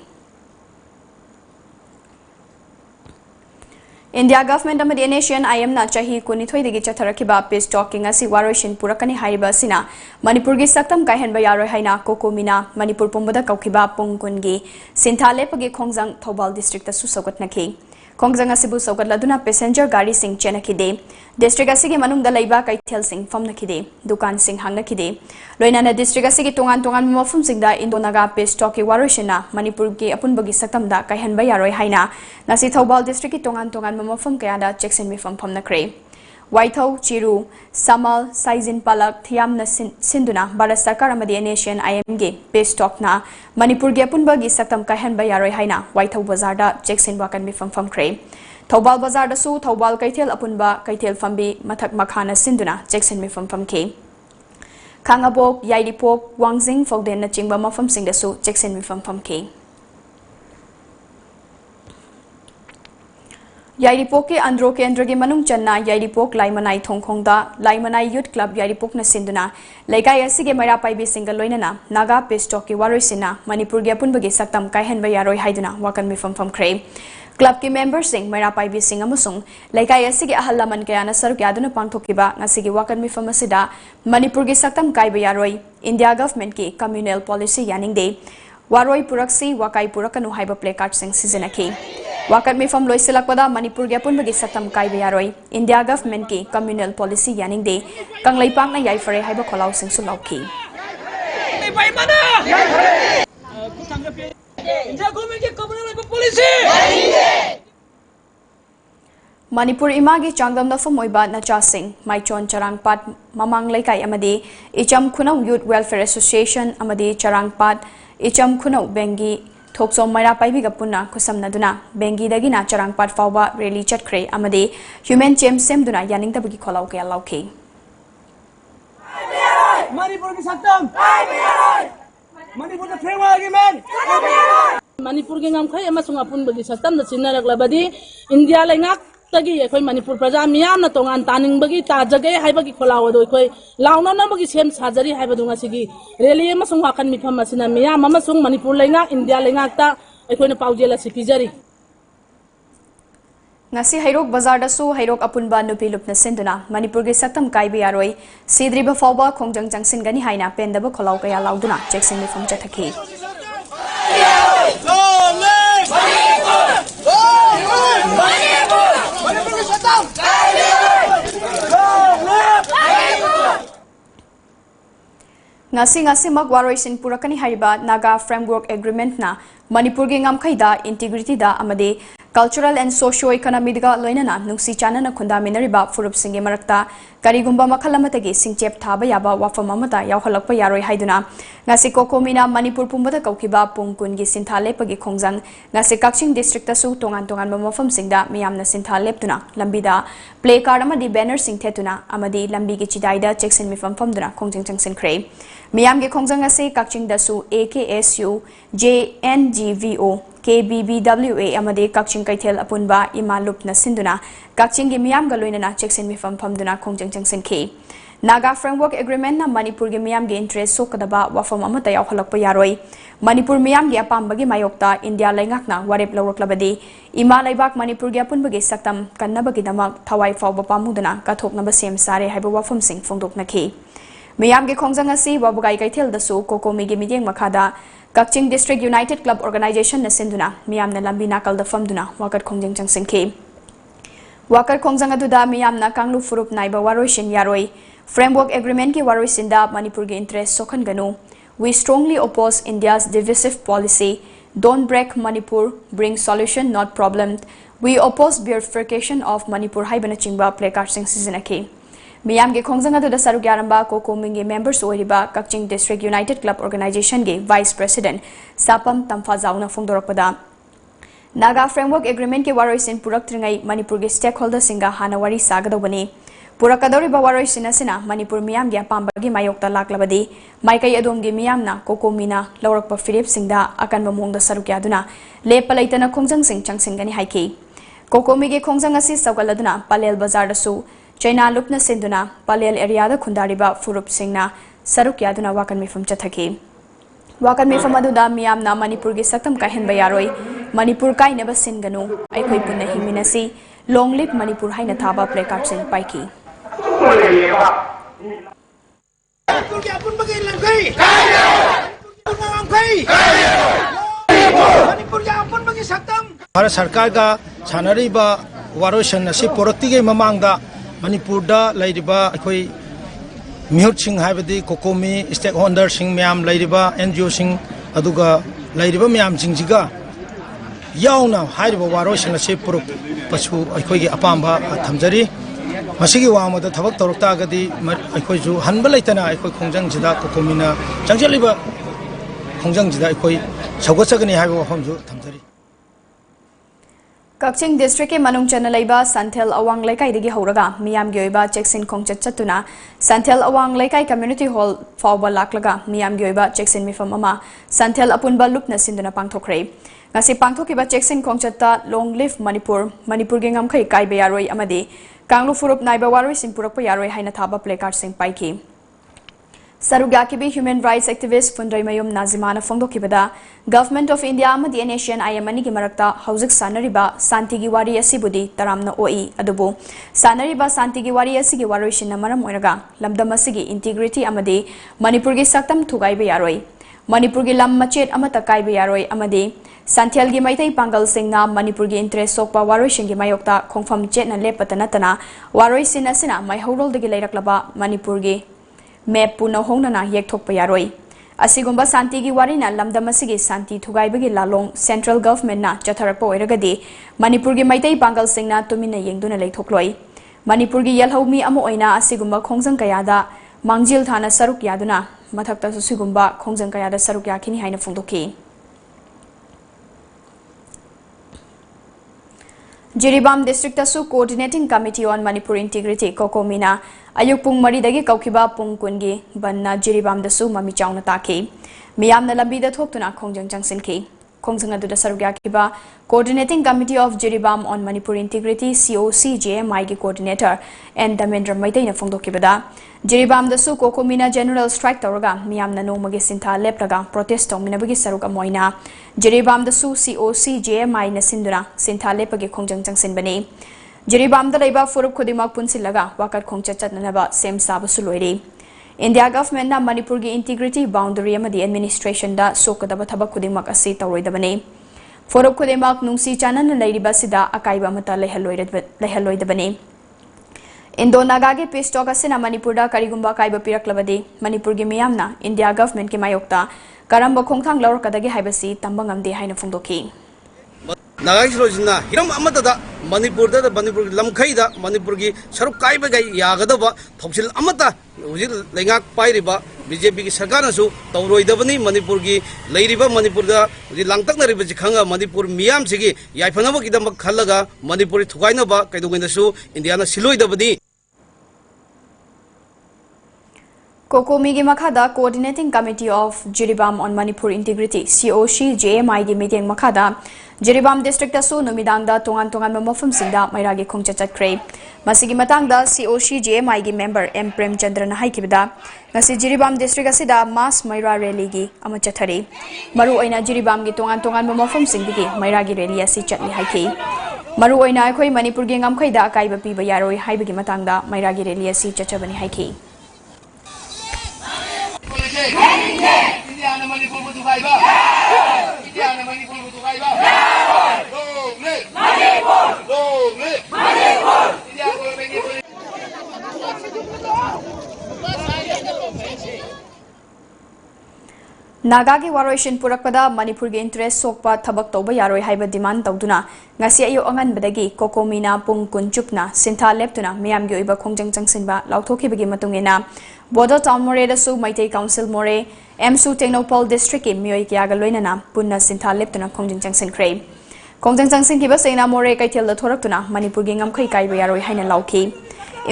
S1: India government amadi Asian IM na chahi kunithoi digi chatharakiba peace talking asi waroshin purakani haiba asina Manipur gi saktam kaihenba yaroi haina kokomina Manipur pumbada kaukiba pungkungi sinthale pagi khongjang Thobal district asu sokotnaki Khongjang asibu sogatladuna passenger gari sing chenakide district asigi manungda laiba kaithel sing famnakide dukan sing hangnakide loinana district asigi tongan mafum singda Indo Naga Peace Talk ki waroshina Manipur ki apunbagi saktamda kaihanba yaroi haina nasi Thobal district ki tongan mafum kayada checksin mifam famnakre Waithau Chiru Samal Saizin Palak Thiamna Sinduna Bharat Sarkar amadi Asian IM ge Peace Talk na Manipur ge apunbagi saktam kaihanba yaroi haina Waithau Bazar da checksin wakan mifam famkre Thobal Bazar da su Thobal kaithel apunba kaithel fambi mathak makhana sinduna checksin mifam famke Khangabok Yairipok Wangjing Fogden na chingba mafam sing da su checksin mifam famke Yairipok ke Andro Kendra ge manung channa Yairipok Laimanai Thongkhongda Laimanai Youth Club Yairipok na sinduna Laikai asige maira paibi single loinana Naga Peace Talk ki warosina Manipur ge apunbagi saktam kaihenba yaroi haiduna wakan mifam famkre Club ki members sing maira paibi sing amusung Laikai asige ahallaman kayana saruk yaduna pangthokiba ngasigi wakan mifam asida Manipur ge saktam kaiba yaroi India government ki communal policy yaningde waroi puraksi wakai purakanu haiba placard sing seasonaki Wakat mifam loisilakpada Manipur ge apunbagi saktam kaiba yaroi India government ki communal policy yaningde kanglaipak na yaifare haiba kholau sing sulauki Manipur imagi changdam na famoiba na chasing Maichon Charangpat Mamang Laikai amadi Icham Khunau Youth Welfare Association amadi Charangpat Icham Khunau Bengi Thoksom Maira Paibiga Puna Kusamnaduna Bengi Dagina Charangpat Fauba Rally Chatkre amadi Human Chem Semduna Yaningtabagi Kholau Kaya Lauki
S21: Manipur ki saktam Manipur the framework agreement Manipur ki ngam khai amasung apunbagi saktam da sinaraklabadi India laingak tagi ekhoi Manipur praja miyamna tongan taningbagi tajage haibagi kholau do ekhoi launa namagi sem sajari haibadunga sigi rally amasung wakan mifam asina miyam amasung Manipur laingak India laingak ta ekhoina paujela sipijari
S1: Ngasi Hairok Bazar da su Hairok apunba nupi lupna sinduna Manipur ge saktam kaiba yaroi sidriba fawba khongjang changsin gani haina pendaba kholau kaya lauduna checksin mifam chathaki Ngasi magwaroi sin purakani hariba Naga Framework Agreement na Manipur ge ngamkhaida integrity da amade cultural and socio-economic da loinana nungsi chanana khunda minariba furup singe marakta karigumba makhalamata singchep thaba yaba wafam amata yawhalakpa yaroi haiduna ngasi kokomina Manipur pumbada kaukiba pungkun gi sinthale pagi khongjang ngasi Kakching district ta su tongan mafam singda miyamna sinthale leptuna lambida play card amadi banner sing thetuna amadi lambi gi chidaida checksin mifam famduna khongjang changsin kre miyam gi khongjang ase Kakching da su AKSU JNGVO KBBWA amade Kakching Kaithel apunba Imalup na sinduna Kakching gi miyam ga loinana cheksin mifam famduna khongjang changsin ki Naga Framework Agreement na Manipur gi miyam gi interest sokadaba wafam amata yawhalakpa yaroi Manipur miyam gi apambagi mayokta India laingakna warep lawraklabadi Ima laibak Manipur gi apunbagi saktam kannabagi damak thawai fawba pamudana kathoknaba sem sare haiba wafam sing fongdokna ki Miyam gi khongjang asi wabugai kaithel dasu kokomi gi mideng makhada Kakching District United Club Organization na sinduna miyam na lambi nakal da famduna wakat khongjang changsin ki Wakat khongjang aduda miyam na kanglu furup naiba waroishin yaroi Framework Agreement ki waroisinda Manipur gi interest sokhan ganu We strongly oppose India's divisive policy Don't break Manipur bring solution not problem We oppose bifurcation of Manipur haibana chingba placard sing sizinaki Miyam ge khongjang adu da saruk yaramba kokoming ge members oiriba Kakching District United Club Organization ge Vice President Sapam Tamfa Zauna fongdorakpada Naga Framework Agreement ke waroisin purakthringai Manipur ge stakeholders singa hana wari sagadobani purakadoriba waroisin asina Manipur miyam ge apamba ge mayokta laklabadi maikai adom ge miyam na kokomina lawrakpa firip singda akanba mongda saruk yaduna lepa laitana khongjang sing changsingani haiki kokomi ge khongjang asi sawgaladuna Palel Bazar da su China lupna sinduna Palel area da khundariba furup singna saruk yaduna wakan mifam chathaki wakan mifam aduda miyam na Manipur gi saktam kahenba yaroi Manipur kai neba singanu aikhoi punna himinasi long live Manipur haina thaba placard sing paiki
S3: Bharat Sarkar ga sanariba waroisan asi poroti ge mamangda Manipur da lairiba akhoi mihut sing haibadi kokomi stakeholder sing myam lairiba NGO sing aduga lairiba myam jingjiga yauna haiba waroisan asi purup pasu akhoi ge apamba thamjari masigi wamada thabak torokta gadi akhoi ju hanba laitana akhoi khongjang jida kokomina changjaliba khongjang jida akhoi sagochagani haiba wafamju thamjari
S1: Kakching District ke manung chana laiba Santhel Awang Laikai digi horaga miyam gi oiba cheksin khongchat chatuna Santhel Awang Laikai Community Hall fawba laklaga miyam gi oiba cheksin mifam ama Santhel apunba lupna sinduna pangthokre ngasi pangthokiba cheksin khongchatta long live Manipur ge ngamkhai kaiba yaroi amadi kanglu furup naiba waroi sin purakpa yaroi haina thaba placard sing paiki Sarugya ki human rights activist Fundrai Mayum Nazimana Fongdokibada Government of India amadi Asian IMani gi marakta hauzik sanariba santi gi wari asibudi taramna oi adubu sanariba santi gi wari asigi waroishin na maram oiraga lamdam asigi integrity amadi Manipur gi saktam thugaiba yaroi Manipur gi lam machet amata kaiba yaroi amadi Santhel gi maitai pangal singna Manipur gi interest sokpa waroishin gi mayokta khongfam chetna lepatana tana waroisin asina mai horol dagi leiraklaba Manipur gi map puna hongnana yekthokpa yaroi asigumba santi gi warina lamdam asigi santi thugaibagi lalong central government na chatharakpa oiragadi Manipur gi maitai pangal singna tumina yengduna leithokloi Manipur gi yalhaumi amo oina asigumba khongjang kayada mangjil thana saruk yaduna mathakta susigumba khongjang kayada saruk yakini haina fongdoki Jiribam District Asu Coordinating Committee on Manipur Integrity Kokomina Ayuk Pung Maridagi Kaukiba Pung Kungi Banna Jiribam Dasu Mami Chawna Taki Miyam na Lambi da Thoktuna Khongjang Changsin Ki Khongjang Adu da Sarugya Kiba Coordinating Committee of Jiribam on Manipur Integrity COCJMI gi Coordinator and Damendra Maitai na Fongdokibada Jiribam Dasu Kokomina General Strike Tawraga Miyam na Nomagi Sintha Lepraga Protest Tongminabagi Saruga Moina Jiribam Dasu COCJMI na Sinduna Sintha Lepagi Khongjang Changsin Bani Jiribam da Laiba Furup Khudimak Punsilaga Wakat Khongchat Chatnanaba Sem Saba Suloiri India government na Manipur gi integrity boundary amadi administration da sokadaba thabak khudimak asi tawroidabani Furup Khudimak nungsi chanan lairiba sida akaiba mata lehalloidabani Indo Naga gi peace talk asina Manipur da karigumba kaiba piraklabadi Manipur gi miyamna India government ki mayokta karamba khongthang lawrakadagi haibasi tambangamde haina fongdoki
S4: Naga Rojina, Hiram Amata, Manipur, the Manipur Lamkaida, Manipur, Saruk Kaiba, Yagadaba, Topsil Amata, Langak Pairiba, BJP Sakanasu, Tauroi Davani, Manipurgi, Ladyba, Manipurda, the Langtana Ribajikanga, Manipur Miam Sigi, Yapanamaki Kalaga, Manipur Tukainaba, Kaiduginasu, Indiana Siloi Davadi.
S1: Kokomi gi makhada Coordinating Committee of Jiribam on Manipur Integrity COC JMI gi meeting makhada Jiribam District asu numidang da tongan mafam singda mairagi khongcha chatkre masigi matang da COC JMI gi member M Prem Chandra na haikibda ngasi Jiribam District asida mass maira rally gi ama chathari maru oina Jiribam gi tongan mafam singdigi mairagi rally asi chatli haiki maru oina akhoi Manipur gi ngamkhai da kaiba piba yaroi haibagi matang da mairagi rally asi chachabani haiki Naga gi waroishin purakpada Manipur gi interest sokpa thabak toba yaroi haiba demand tawduna ngasi ayo angan badagi kokomina pung kunchupna sintha leptuna miyam gi oiba khongjang changsinba lauthoki bagi matungena Border Town More da su Maitai Council More MSU Technopol District ki miyoi kya ga loinana punna sintha leptuna khongjang changsin kre khongjang changsin ki ba seina More kaithel da thoraktuna Manipur gi ngamkhai kaiba yaroi haina lauki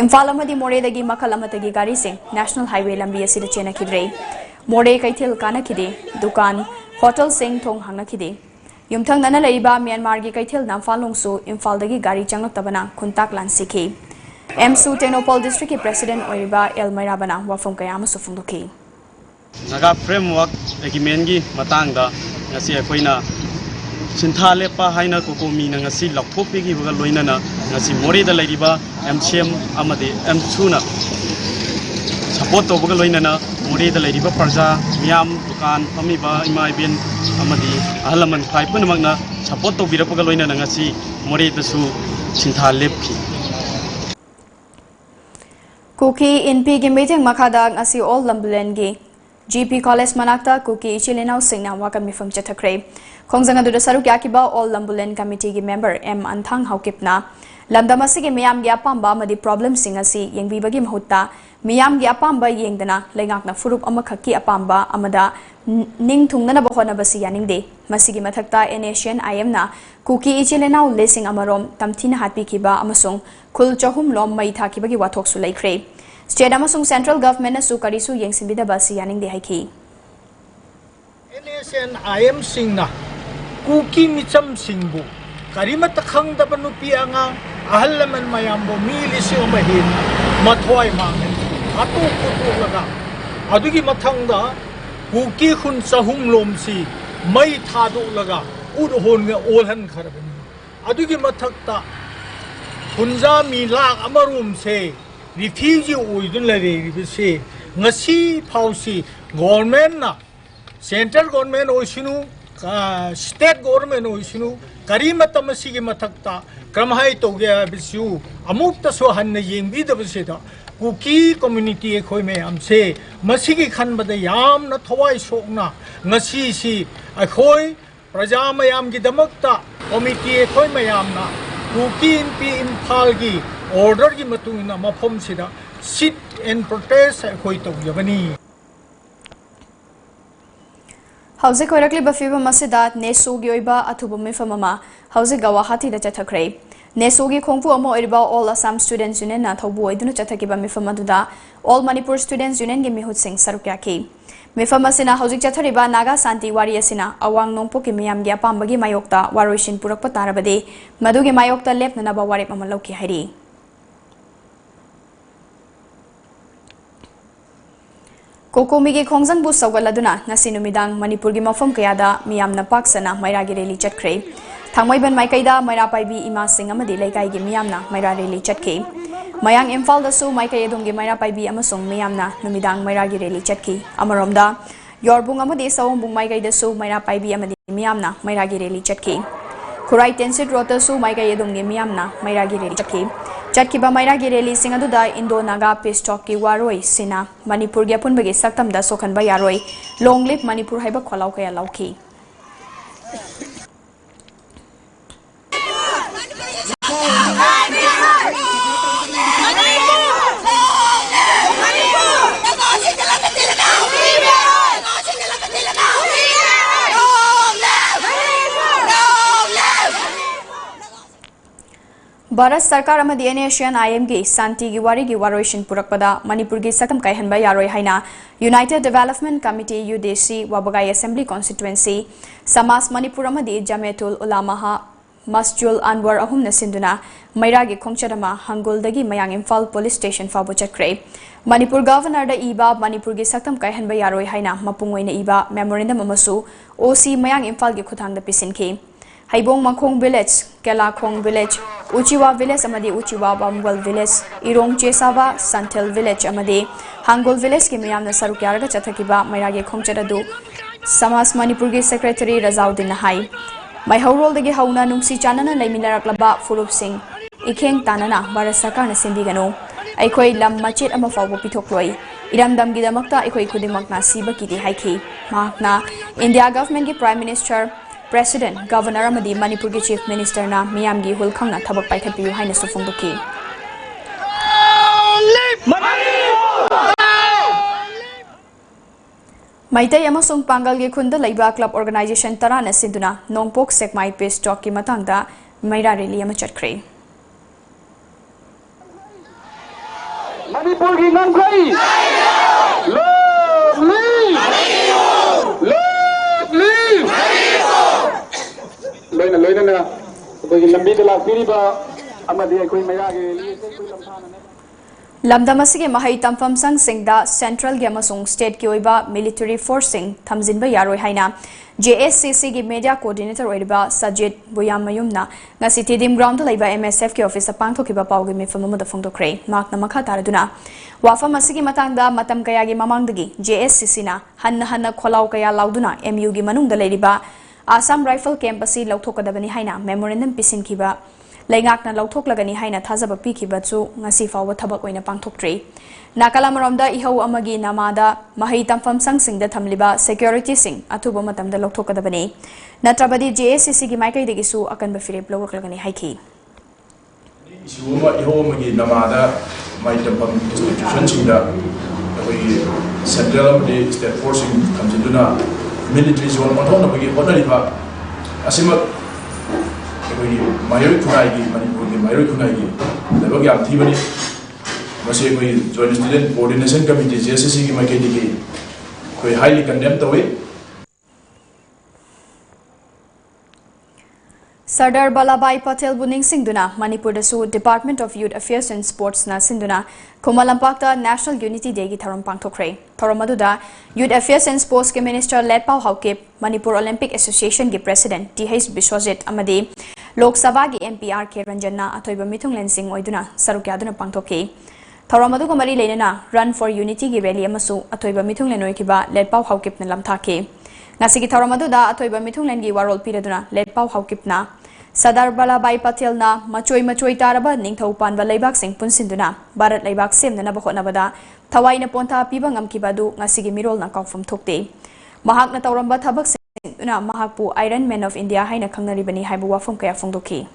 S1: Imphal amadi More dagi makal amatagi gari sing National Highway lambi asida chena kidre More kaithel kana kide dukan hotel sing thong hangna kide yumthang nana leiba Myanmar gi kaithel na falong su Imphal dagi gari changlak tabana khuntak lan sikhi MSU Technopol District President Oiriba Elmaira Bana wafam kaya ama sufungdoki
S7: Naga framework agreement gi matang da ngasi akoina sintha lepa haina kokomi na ngasi lakthopi gi baga loina na ngasi More da laiba MCM amade MSU na support to baga loina na More da laiba parja miyam dukan pamiba imai bin amadi ahalaman phai punmak na support to bira baga loina na ngasi More da su sintha lepki
S1: Kuki NP gi meeting makhada ngasi all lambulen gi GP College manakta Kuki Chilenau singna wakam mifam chathakre khongjang adu saruk yakiba all lambulen committee gi member M Anthang haukipna lamdamasi gi miyam gi apamba madi problem singasi yengbi bagi mahutta miyam gi apamba yengdana lengakna furup amakhaki apamba amada ning thungnana bahona basi yaningde masigi mathakta Asian IM na Kuki Chilenau lesing amarom tamthina hatpi kiba amasung khul chahum lom mai thaki bagi wathok su laikre State amasung central government na su karisu yengsinbida basi yaningde haiki
S3: Asian IM singna Kuki micham singbu karimat khang da banupi anga ahalaman mayambo milisi omahin mathoi mangen atu kutu laga adugi mathangda Kuki khun chahum lomsi mai thadu laga udhon nga olhan kharabani adugi mathakta khunja mi lak amarum se refugee oidun lare ribse ngasi phausi government na central government oisinu state government oisinu karimatamasi gi mathakta kramhai toge bisu amukta so hanna yengbi da biseda Kuki community ekhoi me amse masigi khanbada yamna thawai sokna ngasi si ekhoi praja mayam gi damakta committee ekhoi mayamna Kuki NP Imphal gi order gi matungina mafom sida sit and protest ekhoi tawjabani
S1: Hauze koirakli bafiba masida nesu gi oiba athuba mifamama hauze Guwahati da chathakre nesu gi khongpu amo oiba all Assam Students Union na thobu oiduna chathakiba mifamaduda all Manipur Students Union gi mihut sing sarukyaki mifamasina hauzik chathariba Naga Santi wari asina awang nongpo ki miyam gi apambagi mayokta waroishin purakpa tarabade madugi mayokta lepnana ba warip ama lauki hairi Kokomi gi khongjang bu sawgaladuna ngasi numidang Manipur gi mafam kayada miyamna paksana mairagi rally chatkre thangmoiban maikaida maira paibi ima sing amadi laikai gi miyamna maira rally chatki mayang Imphal da su maikai edum gi maira paibi amasung miyamna numidang mairagi rally chatki amaromda yorbung amadi sawongbung maikai da su maira paibi amadi miyamna mairagi rally chatki Kurai Tensit Rota su maikai edum gi miyamna mairagi rally chatki Chatkiba mairagi rally sing aduda Indo Naga Peace Talk ki waroi sina Manipur gi apunbagi saktam da sokhan ba yaroi long live Manipur haiba kholau kaya lauki Bharat सरकार अमदी Asian IM की शांति की वारी की वारोइशन पुरकपदा मणिपुर की सकम कायहनबा यारोय हाइना यूनाइटेड डेवलपमेंट कमिटी यूडीसी वाबगाई असेंबली कॉन्स्टिट्यूएंसी समाज मणिपुर अमदी जमेतुल उलामा मस्जुल अनवर अहुम सिंधुना मैरागी खोंगचदमा हंगुलदगी मयांग इम्फाल पुलिस स्टेशन फाबो चक्रे मणिपुर गवर्नर द इबा मणिपुर की सकम कायहनबा यारोय हाइना मपुंग ओइना इबा मेमोरेंडम अमसु ओसी मयांग इम्फाल की खुथांग द पिसिनखी हाइबोंग मखोंग विलेज केलाखोंग विलेज उचिवा विलेज अमदी उचिवा बामगल विलेज इरोंग चेसावा संथेल विलेज अमदी हांगोल विलेज की मियामना सरुक यारगा चथकिबा मैरागे खोंगचददु समाज मणिपुर की सेक्रेटरी रजाउद्दीन हाई मैहौरोलदगी हौना नुंसी चानना लेमिनरक्लबा फुरुप सिंह इखेंग तानना भारत सरकारना सिंबिगनो अखोई लम मचेत अमा फावबो पिथोक्लोई इरमदमगिदमक्ता अखोई खुदिमक्ना सिबकिदि हाइखी माहकना इंडिया गवर्नमेंट की prime minister President, Governor amadi Manipur ki Chief Minister na miyam gi hulkhang na thabak paikhatpiyu haina su phongdoki. Maitai amasung Pangal gi khunda laiba club organization tara na sinduna nongpok sekmai peace talk ki matangda maira rally ama chatkre.
S15: Manipur ki nangkai लोइना ना कोई लंबी दला पीरीबा अमदी कोई मया के लिए कोई लमथाना
S1: लमदमसिगे महै तमफम संग सिंगदा सेंट्रल गे अमसुंग स्टेट की ओइबा मिलिटरी फोर्सिंग थमजिनबा यारोय हाइना JSCC की मीडिया कोऑर्डिनेटर ओइबा सजित बुयाम मयुमना ngasi थिदिम ग्राउंड लाइबा MSF के ऑफिस पांगथोकिबा पाउगे मिफम अमदा फोंदोक्रे मार्कना मखा तारदुना वाफम असिगी मतंगदा मतम कयागी ममांगदगी JSCC ना हन्न खोलाव कया लाउदुना MU गी मनुंगदा लेरिबा आसाम राइफल कैंप असी लौथोकदबनी हाइना मेमोरेंडम पिसिनखिबा लेंगाकना लौथोकलगनी हाइना थाजब पिखिबचु ngasi फाव थबक ओइना पांगथोक्ट्री नाकालामरोमदा इहौ अमगी नामादा महै तमफम संगसिंगदा थमलिबा सिक्योरिटी सिंग अथुबो मतमदा लौथोकदबनी नत्रबदी JSCC की माइकैदगिसु अकनब फिरेप लौरकलगनी हाइखी
S8: इशुमा इहौ अमगी नामादा महै तमफम इंस्टीट्यूशन सिंगदा अखोई सेंट्रल अमदी स्टेट फोर्सिंग थमजिदुना military zone on the Honoriba Asimak Mayor Kunagi, Manipur, Mayor Kunagi, the Boga Tibani, Masiko, Joint Student Coordination Committee, JSC Makedi, we highly condemned the way.
S1: Sardar Vallabhbhai Patel Buning Singduna, Manipur Dasu Department of Youth Affairs and Sports na Sinduna, Kumalampakta National Unity Day ki tharom pangthokre. Thoromaduda Youth Affairs and Sports ke Minister Letpau Haukip, Manipur Olympic Association ki President TH Biswajit Amadi, Lok Sabha ki MP RK Ranjanna athoiba mithunglen sing oiduna sarukyaduna pangthoke. Thoromadu ko mari lenana Run for Unity ki rally amasu athoiba mithunglen oikiba Letpau Haukip na lamthake. Ngasigi thoromaduda athoiba mithunglen gi warol piraduna Letpau Haukipna Sardar Vallabhbhai Patel na machoi taraba ningthau panba leibak sing punsinduna Bharat leibak semna ba hotnabada thawai na ponta piba ngamkibadu ngasigi mirol na kaufam thokte mahak na tawramba thabak singuna mahakpu Iron Man of India haina khangnaribani haibu wafam kaya phongdoki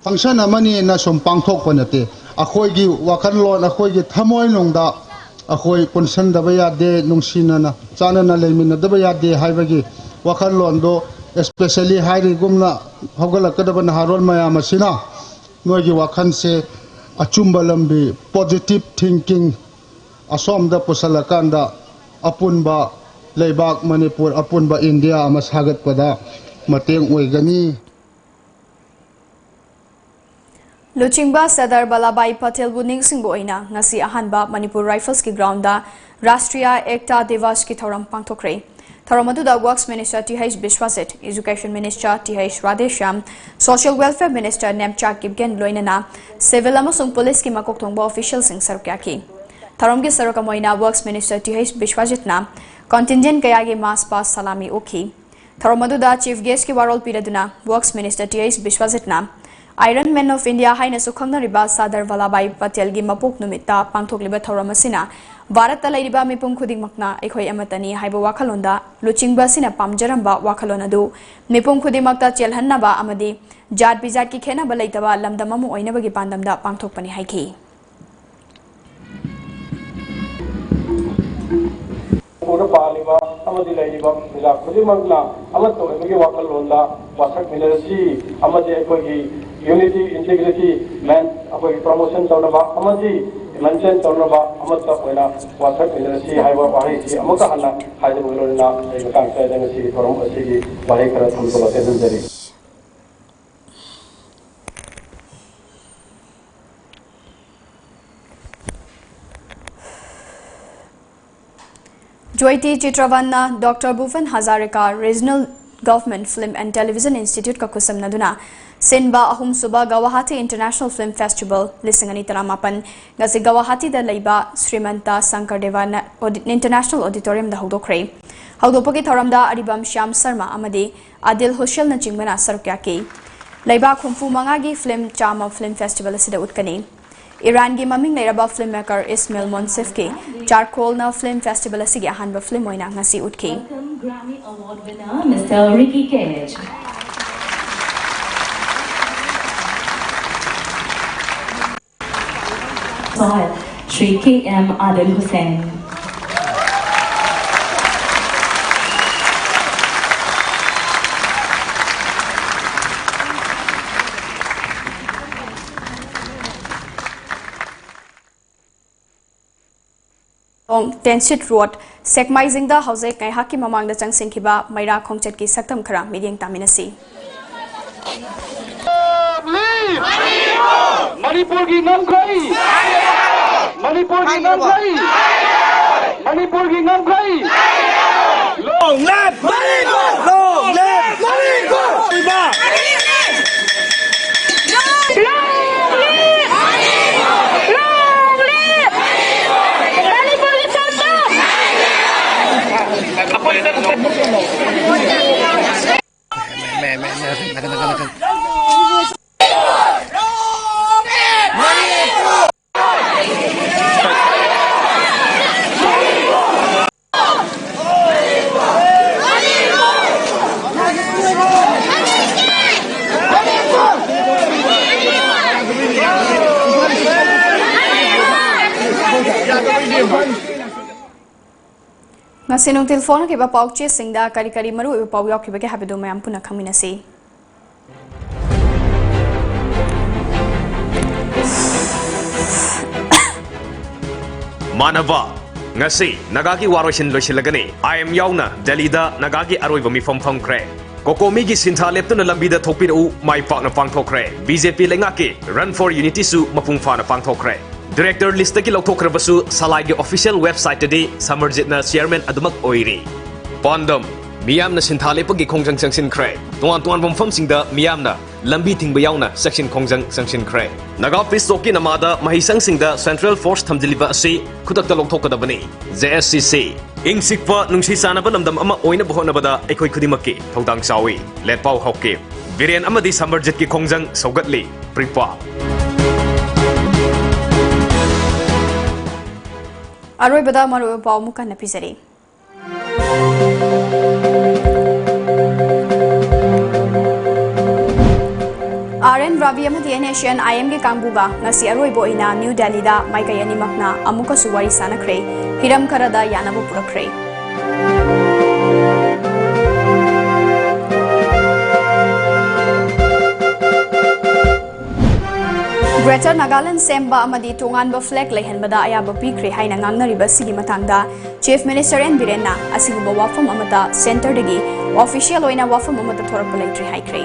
S14: function amani na som pangthok panate akhoi gi wakan lo na khoi gi thamoi nongda akhoi punsan da baya de nungsina na chana na lemin da baya de haibagi wakan lo ndo especially high gumna hogala kadaba harol maya masina nogi wakhan se achumba lambi positive thinking asom da pusalakanda apunba leibak Manipur apunba India amasagat pada mateng oigani
S1: Luchingba Sardar Vallabhbhai Patel Buning Singbo oina ngasi ahanba Manipur Rifles ki ground da Rashtriya Ekta Divas ki thoram pangthokre Thoromaduda Works Minister TH Biswajit, Education Minister TH Radhesham, Social Welfare Minister Nemchak Gibgen Loinana, Civil amasung Police ki makok thongba officials sing sarukyaki. Tharomgi sarukamoina Works Minister TH Biswajit na contingent kayagi mass pass salami oki. Thoromaduda Chief Guest ki warol piraduna Works Minister TH Biswajit na Iron Man of India haina sukhangna riba Sardar Vallabhbhai Patel gi mapok numita pangthokliba thoramasina Bharat Lairiba Mipum Khudingmakna Ekhoi Amatani Haiba Wakalonda Luchingba Sina Pamjaramba Wakalonadu Mipum Khudimakta Chelhannaba Amadi Jat Bijat ki khena balaitaba lamdamamu oinabagi pandamda pangthokpani haiki
S15: Pura Paliba Amadi Lairiba Mila Khudimangla Amato Wakalonda Wasak Milasi Amadi Ekhoi
S9: unity integrity man apoi promotion chawnaba amadi mention chawnaba amata oina wathak industry haiwa wahi si amaka hana haide bulona ei kang sai dang si forum asigi wahi kara thamsola tedun jari
S1: Joyti Chitravanna Dr. Bhuvan Hazarika Regional Government Film and Television Institute ka kusam naduna Sinba ahum suba Guwahati International Film Festival lisingani taramapan ngasi Guwahati da leiba Srimanta Sankardeva International Auditorium da hawdokre hawdopagi thoramda Aribam Shyam Sharma amadi Adil Hushel na chingmana sarukyaki leiba khumfu mangagi film chama film festival asida utkani Iran gi maming nairaba filmmaker Ismail Monsif ki Charcoal na film festival asigi ahanba film oina ngasi utki
S10: Grammy Award winner Mr. Ricky Cage. Shri K.M. Adil Hussain.
S1: On Tensit Road, Sekmaizing the House Kai Haki Mamang the Changsing Kiba, Maira Kongchet ki Saktam Kara, Mediang Taminasi.
S20: Manipur ki Namkai! Manipur ki Namkai! Manipur ki Namkai! Long live Manipur! Long live Manipur!
S1: Ngasinong telefon kiba pauche singda kari-kari maru iba pauyok kiba ke habido mayam puna khaminasi.
S11: Manava ngasi nagagi waroshin loisilagani I am yauna Delhi-da nagagi aroiba mifam famkre Kokomi gi sintha leptuna lambida thokpiru mai pakna pangthokre BJP lengaki Run for Unity su mapungfana pangthokre Director list ki lauthokrabasu salai gi official website tadi samarjitna chairman adumak oiri Pondom miyamna sintha lepagi khongjang sangsin kre tuan bomfam singda miyamna lambi thingba yauna section khongjang sangsin kre naga pistoki namada mahisang singda central force thamjiliba asi khudakta lauthokadabani JSCC ingsikpa nungsi sanaba lamdam ama oina bohonabada ekhoi khudimakki thodang chawi letpau hokki viren amadi samarjit ki khongjang saugatli pripa
S1: Aroi bada maru pau muka napizari. RN Ravi amadi NASN IM ge kangbuga ngasi aroi bo ina New Delhi da maikai animakna amuka suwari sanakre hiram karada yanabu purakre. Greater Nagaland Semba amadi Tonganba flag laihanbada ayaba pikre haina ngangnariba sigi matangda Chief Minister N Birenna asigumba wafam amata center dagi official oina wafam amata thorakpa laitri haikre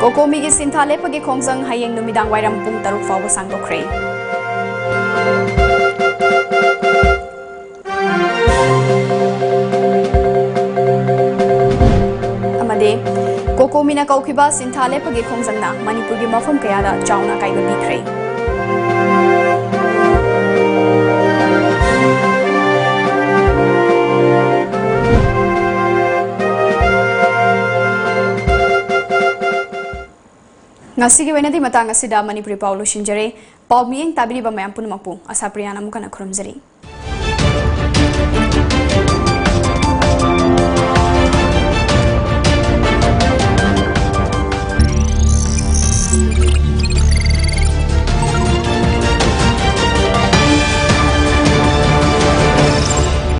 S1: Kokomi gi sinthale pagi khongjang hayeng numidang wairam pung taruk fawa sangdokre amade Kokomi na kaukiba sinthale pagi khongjangna Manipur gi mafam kayada chauna kaiba bikre Ngasigi wenadi matang asida Manipuri Paulo Shinjare Paul Miyeng tabiri ba mayam punumakpu ASHAPRIYA namukana khurumjari